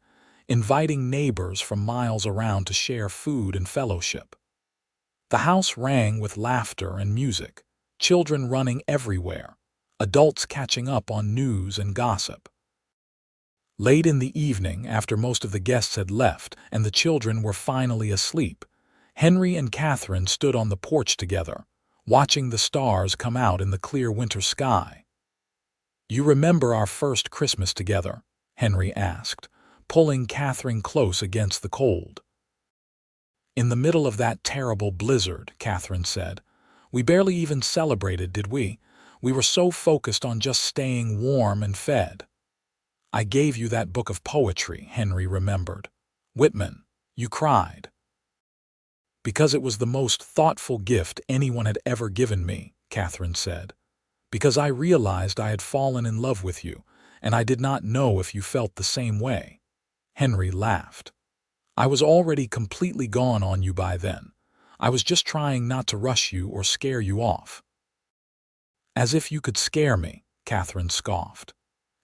inviting neighbors from miles around to share food and fellowship. The house rang with laughter and music, children running everywhere, adults catching up on news and gossip. Late in the evening, after most of the guests had left and the children were finally asleep, Henry and Catherine stood on the porch together, watching the stars come out in the clear winter sky. "You remember our first Christmas together?" Henry asked, pulling Catherine close against the cold. "In the middle of that terrible blizzard," Catherine said. "We barely even celebrated, did we? We were so focused on just staying warm and fed." I gave you that book of poetry, Henry remembered. Whitman, you cried. Because it was the most thoughtful gift anyone had ever given me, Catherine said. Because I realized I had fallen in love with you, and I did not know if you felt the same way. Henry laughed. I was already completely gone on you by then. I was just trying not to rush you or scare you off. As if you could scare me, Catherine scoffed.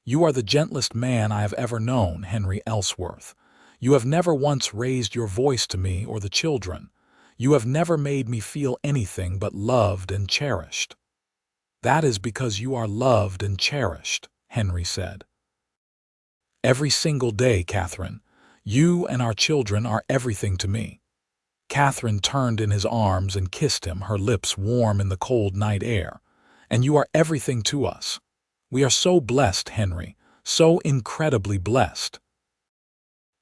You are the gentlest man I have ever known, Henry Ellsworth. You have never once raised your voice to me or the children. You have never made me feel anything but loved and cherished. That is because you are loved and cherished, Henry said. Every single day, Catherine. You and our children are everything to me. Catherine turned in his arms and kissed him, her lips warm in the cold night air. And you are everything to us. We are so blessed, Henry, so incredibly blessed.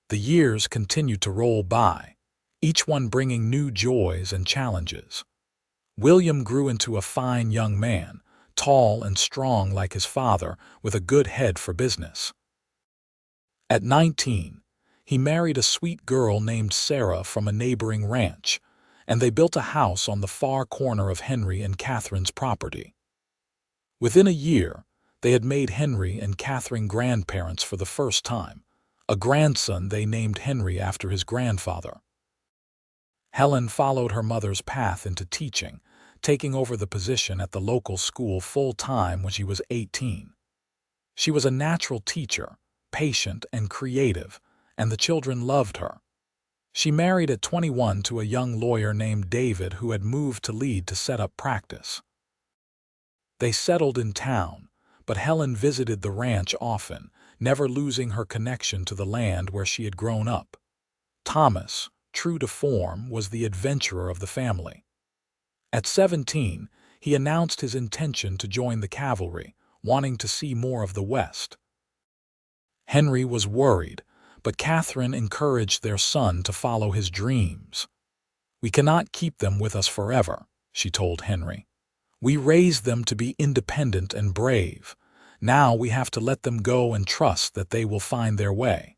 The years continued to roll by, each one bringing new joys and challenges. William grew into a fine young man, tall and strong like his father, with a good head for business. At 19, he married a sweet girl named Sarah from a neighboring ranch, and they built a house on the far corner of Henry and Catherine's property. Within a year, they had made Henry and Catherine grandparents for the first time, a grandson they named Henry after his grandfather. Helen followed her mother's path into teaching, taking over the position at the local school full-time when she was 18. She was a natural teacher, patient and creative, and the children loved her. She married at 21 to a young lawyer named David who had moved to Leeds to set up practice. They settled in town, but Helen visited the ranch often, never losing her connection to the land where she had grown up. Thomas, true to form, was the adventurer of the family. At 17, he announced his intention to join the cavalry, wanting to see more of the West. Henry was worried, but Catherine encouraged their son to follow his dreams. We cannot keep them with us forever, she told Henry. We raised them to be independent and brave. Now we have to let them go and trust that they will find their way.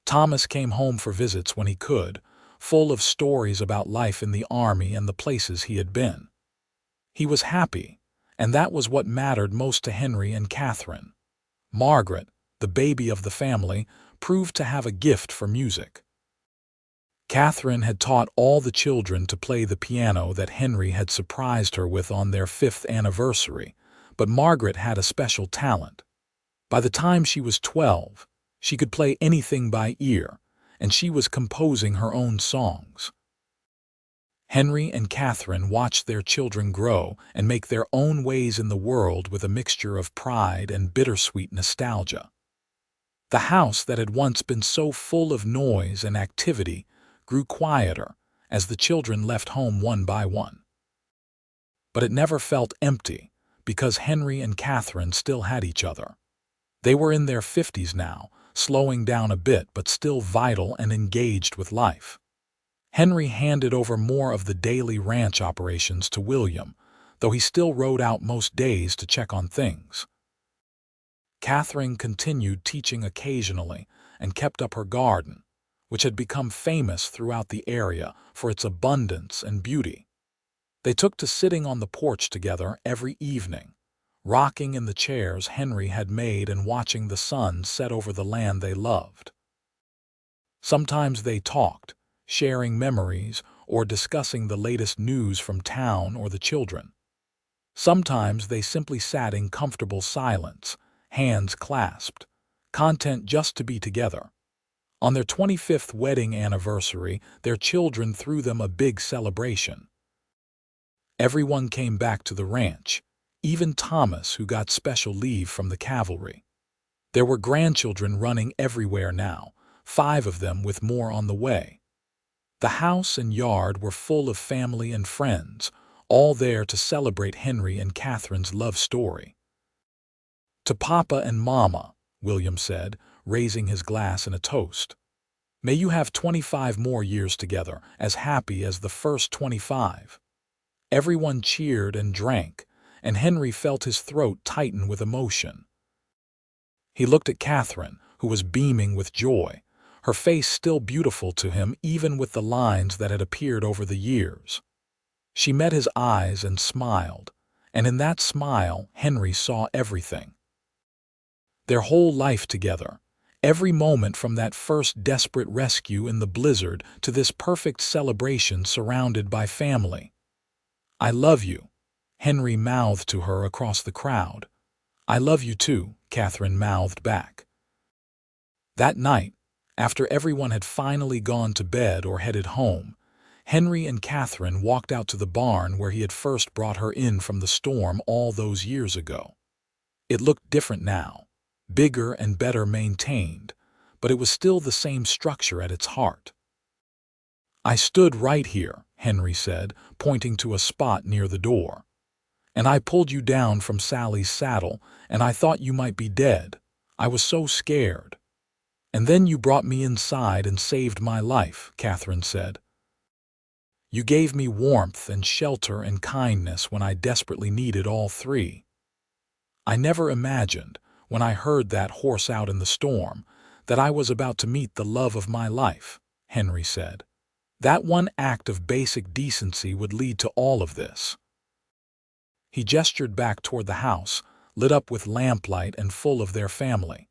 Thomas came home for visits when he could, full of stories about life in the army and the places he had been. He was happy, and that was what mattered most to Henry and Catherine. Margaret, the baby of the family, proved to have a gift for music. Catherine had taught all the children to play the piano that Henry had surprised her with on their 5th anniversary, but Margaret had a special talent. By the time she was 12, she could play anything by ear, and she was composing her own songs. Henry and Catherine watched their children grow and make their own ways in the world with a mixture of pride and bittersweet nostalgia. The house that had once been so full of noise and activity grew quieter as the children left home one by one. But it never felt empty because Henry and Catherine still had each other. They were in their 50s now, slowing down a bit but still vital and engaged with life. Henry handed over more of the daily ranch operations to William, though he still rode out most days to check on things. Catherine continued teaching occasionally and kept up her garden, which had become famous throughout the area for its abundance and beauty. They took to sitting on the porch together every evening, rocking in the chairs Henry had made and watching the sun set over the land they loved. Sometimes they talked, sharing memories or discussing the latest news from town or the children. Sometimes they simply sat in comfortable silence, hands clasped, content just to be together. On their 25th wedding anniversary, their children threw them a big celebration. Everyone came back to the ranch, even Thomas, who got special leave from the cavalry. There were grandchildren running everywhere now, 5 of them with more on the way. The house and yard were full of family and friends, all there to celebrate Henry and Catherine's love story. To Papa and Mama, William said, raising his glass in a toast. May you have 25 more years together, as happy as the first 25. Everyone cheered and drank, and Henry felt his throat tighten with emotion. He looked at Catherine, who was beaming with joy, her face still beautiful to him even with the lines that had appeared over the years. She met his eyes and smiled, and in that smile Henry saw everything. Their whole life together, every moment from that first desperate rescue in the blizzard to this perfect celebration surrounded by family. "I love you," Henry mouthed to her across the crowd. "I love you too," Catherine mouthed back. That night, after everyone had finally gone to bed or headed home, Henry and Catherine walked out to the barn where he had first brought her in from the storm all those years ago. It looked different now, bigger and better maintained, but it was still the same structure at its heart. "I stood right here," Henry said, pointing to a spot near the door. "And I pulled you down from Sally's saddle, and I thought you might be dead. I was so scared. And then you brought me inside and saved my life," Catherine said. "You gave me warmth and shelter and kindness when I desperately needed all three. I never imagined, when I heard that horse out in the storm, that I was about to meet the love of my life," Henry said. "That one act of basic decency would lead to all of this." He gestured back toward the house, lit up with lamplight and full of their family.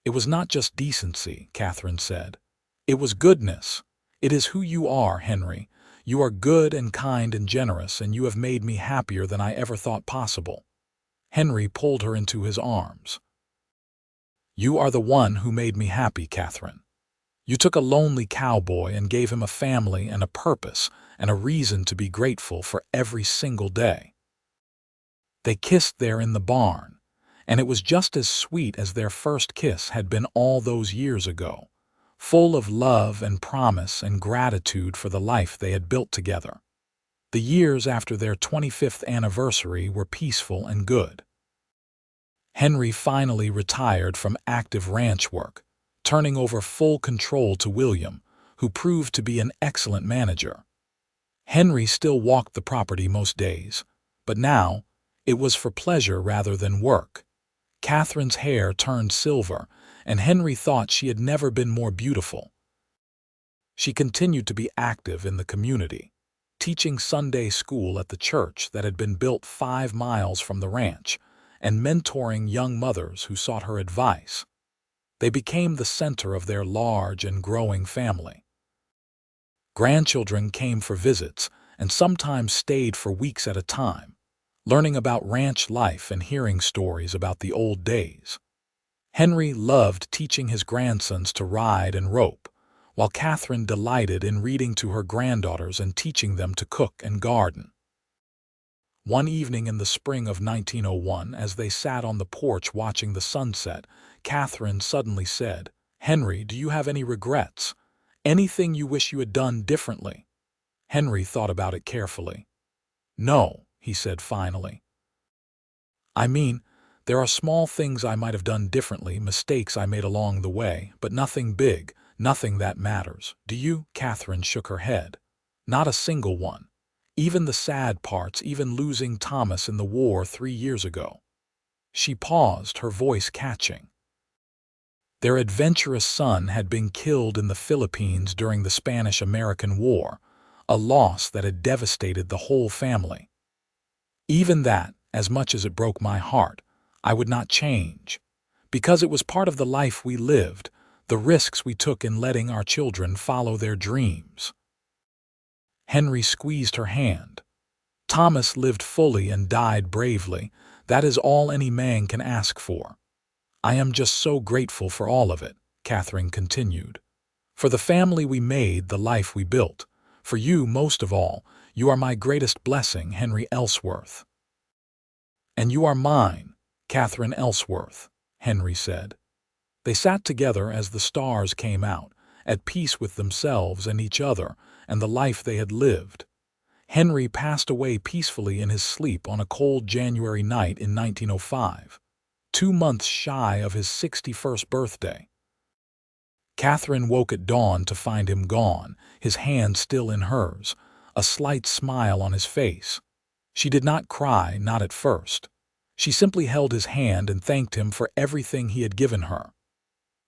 "It was not just decency," Catherine said. "It was goodness. It is who you are, Henry. You are good and kind and generous, and you have made me happier than I ever thought possible." Henry pulled her into his arms. "You are the one who made me happy, Catherine. You took a lonely cowboy and gave him a family and a purpose and a reason to be grateful for every single day." They kissed there in the barn, and it was just as sweet as their first kiss had been all those years ago, full of love and promise and gratitude for the life they had built together. The years after their 25th anniversary were peaceful and good. Henry finally retired from active ranch work, turning over full control to William, who proved to be an excellent manager. Henry still walked the property most days, but now it was for pleasure rather than work. Catherine's hair turned silver, and Henry thought she had never been more beautiful. She continued to be active in the community, teaching Sunday school at the church that had been built 5 miles from the ranch, and mentoring young mothers who sought her advice. They became the center of their large and growing family. Grandchildren came for visits and sometimes stayed for weeks at a time, learning about ranch life and hearing stories about the old days. Henry loved teaching his grandsons to ride and rope, while Catherine delighted in reading to her granddaughters and teaching them to cook and garden. One evening in the spring of 1901, as they sat on the porch watching the sunset, Catherine suddenly said, "Henry, do you have any regrets? Anything you wish you had done differently?" Henry thought about it carefully. "No," he said finally. "I mean, there are small things I might have done differently, mistakes I made along the way, but nothing big, nothing that matters. Do you?" Catherine shook her head. "Not a single one. Even the sad parts, even losing Thomas in the war 3 years ago." She paused, her voice catching. Their adventurous son had been killed in the Philippines during the Spanish-American War, a loss that had devastated the whole family. "Even that, as much as it broke my heart, I would not change, because it was part of the life we lived, the risks we took in letting our children follow their dreams." Henry squeezed her hand. "Thomas lived fully and died bravely. That is all any man can ask for. I am just so grateful for all of it," Catherine continued. "For the family we made, the life we built. For you, most of all, you are my greatest blessing, Henry Ellsworth." "And you are mine, Catherine Ellsworth," Henry said. They sat together as the stars came out, at peace with themselves and each other and the life they had lived. Henry passed away peacefully in his sleep on a cold January night in 1905, 2 months shy of his 61st birthday. Catherine woke at dawn to find him gone, his hand still in hers, a slight smile on his face. She did not cry, not at first. She simply held his hand and thanked him for everything he had given her.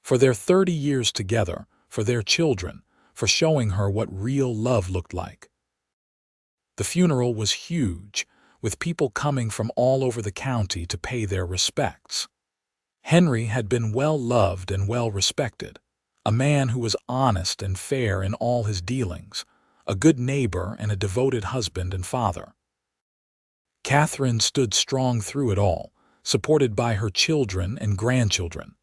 For their 30 years together, for their children, for showing her what real love looked like. The funeral was huge, with people coming from all over the county to pay their respects. Henry had been well loved and well respected, a man who was honest and fair in all his dealings, a good neighbor and a devoted husband and father. Catherine stood strong through it all, supported by her children and grandchildren.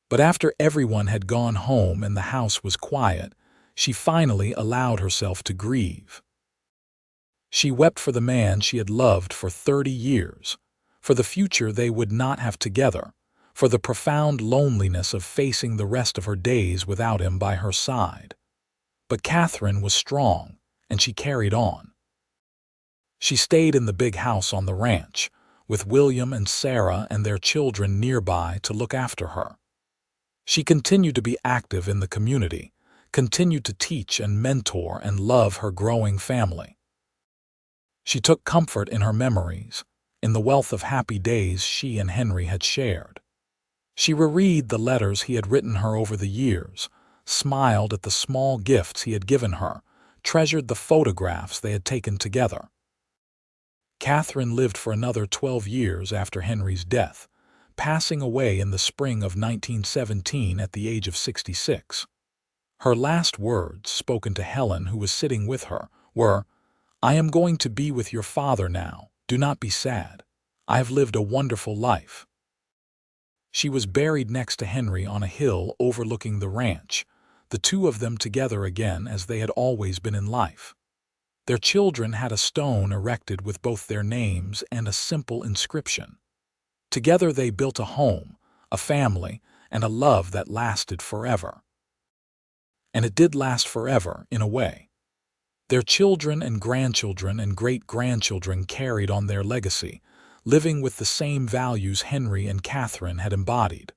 But after everyone had gone home and the house was quiet, she finally allowed herself to grieve. She wept for the man she had loved for 30 years, for the future they would not have together, for the profound loneliness of facing the rest of her days without him by her side. But Catherine was strong, and she carried on. She stayed in the big house on the ranch, with William and Sarah and their children nearby to look after her. She continued to be active in the community, continued to teach and mentor and love her growing family. She took comfort in her memories, in the wealth of happy days she and Henry had shared. She reread the letters he had written her over the years, smiled at the small gifts he had given her, treasured the photographs they had taken together. Catherine lived for another 12 years after Henry's death, passing away in the spring of 1917 at the age of 66. Her last words, spoken to Helen, who was sitting with her, were, "I am going to be with your father now. Do not be sad. I have lived a wonderful life." She was buried next to Henry on a hill overlooking the ranch, the two of them together again as they had always been in life. Their children had a stone erected with both their names and a simple inscription. Together they built a home, a family, and a love that lasted forever. And it did last forever, in a way. Their children and grandchildren and great-grandchildren carried on their legacy, living with the same values Henry and Catherine had embodied.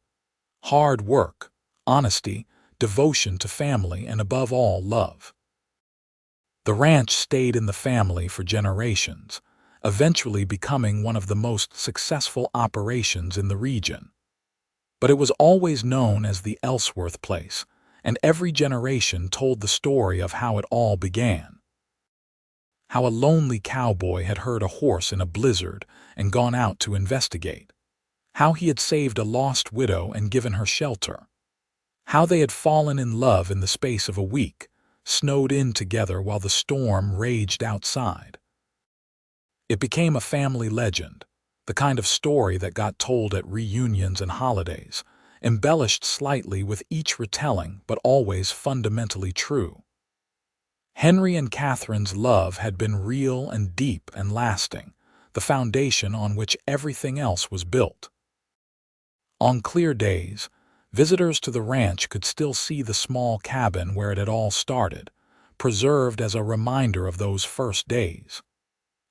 Hard work, honesty, devotion to family, and above all, love. The ranch stayed in the family for generations, eventually becoming one of the most successful operations in the region. But it was always known as the Ellsworth place, and every generation told the story of how it all began. How a lonely cowboy had heard a horse in a blizzard and gone out to investigate. How he had saved a lost widow and given her shelter. How they had fallen in love in the space of a week, snowed in together while the storm raged outside. It became a family legend, the kind of story that got told at reunions and holidays, embellished slightly with each retelling but always fundamentally true. Henry and Catherine's love had been real and deep and lasting, the foundation on which everything else was built. On clear days, visitors to the ranch could still see the small cabin where it had all started, preserved as a reminder of those first days.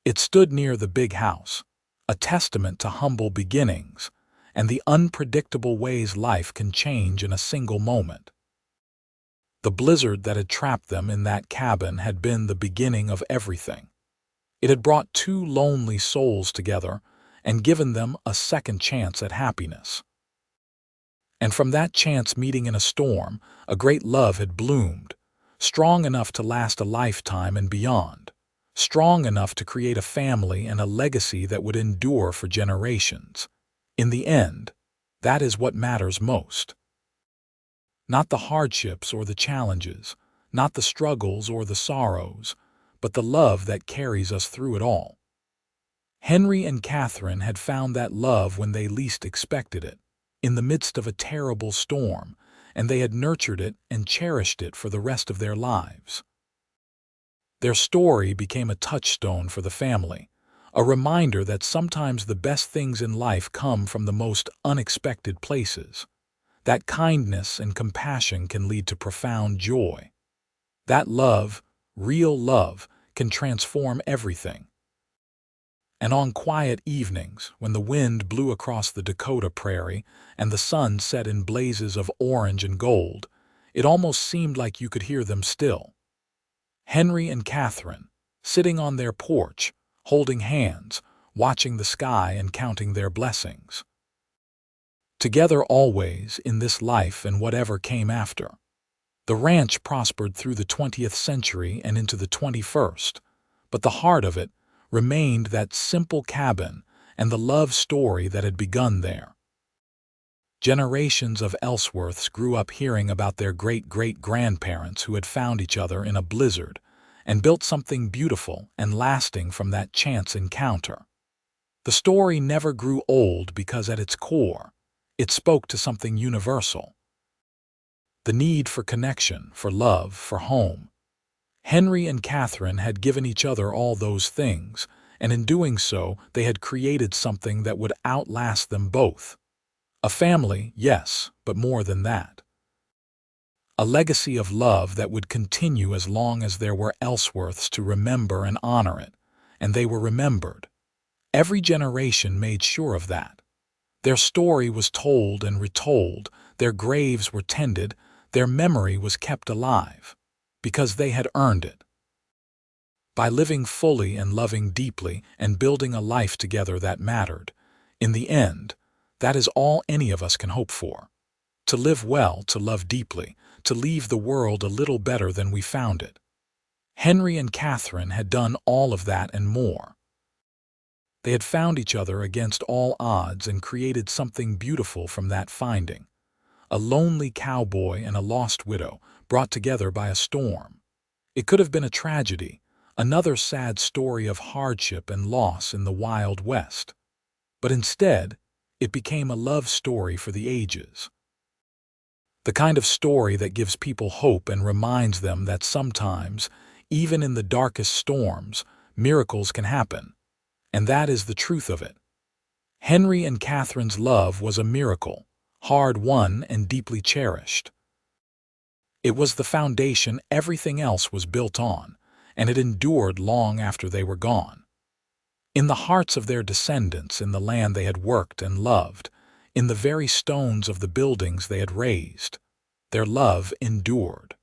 It stood near the big house, a testament to humble beginnings and the unpredictable ways life can change in a single moment. The blizzard that had trapped them in that cabin had been the beginning of everything. It had brought two lonely souls together and given them a second chance at happiness. And from that chance meeting in a storm, a great love had bloomed, strong enough to last a lifetime and beyond, strong enough to create a family and a legacy that would endure for generations. In the end, that is what matters most. Not the hardships or the challenges, not the struggles or the sorrows, but the love that carries us through it all. Henry and Catherine had found that love when they least expected it, in the midst of a terrible storm, and they had nurtured it and cherished it for the rest of their lives. Their story became a touchstone for the family, a reminder that sometimes the best things in life come from the most unexpected places, that kindness and compassion can lead to profound joy, that love, real love, can transform everything. And on quiet evenings, when the wind blew across the Dakota Prairie and the sun set in blazes of orange and gold, it almost seemed like you could hear them still. Henry and Catherine, sitting on their porch, holding hands, watching the sky and counting their blessings. Together always in this life and whatever came after. The ranch prospered through the 20th century and into the 21st, but the heart of it remained that simple cabin and the love story that had begun there. Generations of Ellsworths grew up hearing about their great-great-grandparents who had found each other in a blizzard and built something beautiful and lasting from that chance encounter. The story never grew old because at its core, it spoke to something universal. The need for connection, for love, for home. Henry and Catherine had given each other all those things, and in doing so, they had created something that would outlast them both. A family, yes, but more than that. A legacy of love that would continue as long as there were Ellsworths to remember and honor it, and they were remembered. Every generation made sure of that. Their story was told and retold, their graves were tended, their memory was kept alive, because they had earned it. By living fully and loving deeply and building a life together that mattered, in the end, that is all any of us can hope for. To live well, to love deeply, to leave the world a little better than we found it. Henry and Catherine had done all of that and more. They had found each other against all odds and created something beautiful from that finding. A lonely cowboy and a lost widow brought together by a storm. It could have been a tragedy, another sad story of hardship and loss in the Wild West. But instead, it became a love story for the ages. The kind of story that gives people hope and reminds them that sometimes, even in the darkest storms, miracles can happen. And that is the truth of it. Henry and Catherine's love was a miracle, hard-won and deeply cherished. It was the foundation everything else was built on, and it endured long after they were gone. In the hearts of their descendants, in the land they had worked and loved, in the very stones of the buildings they had raised, their love endured.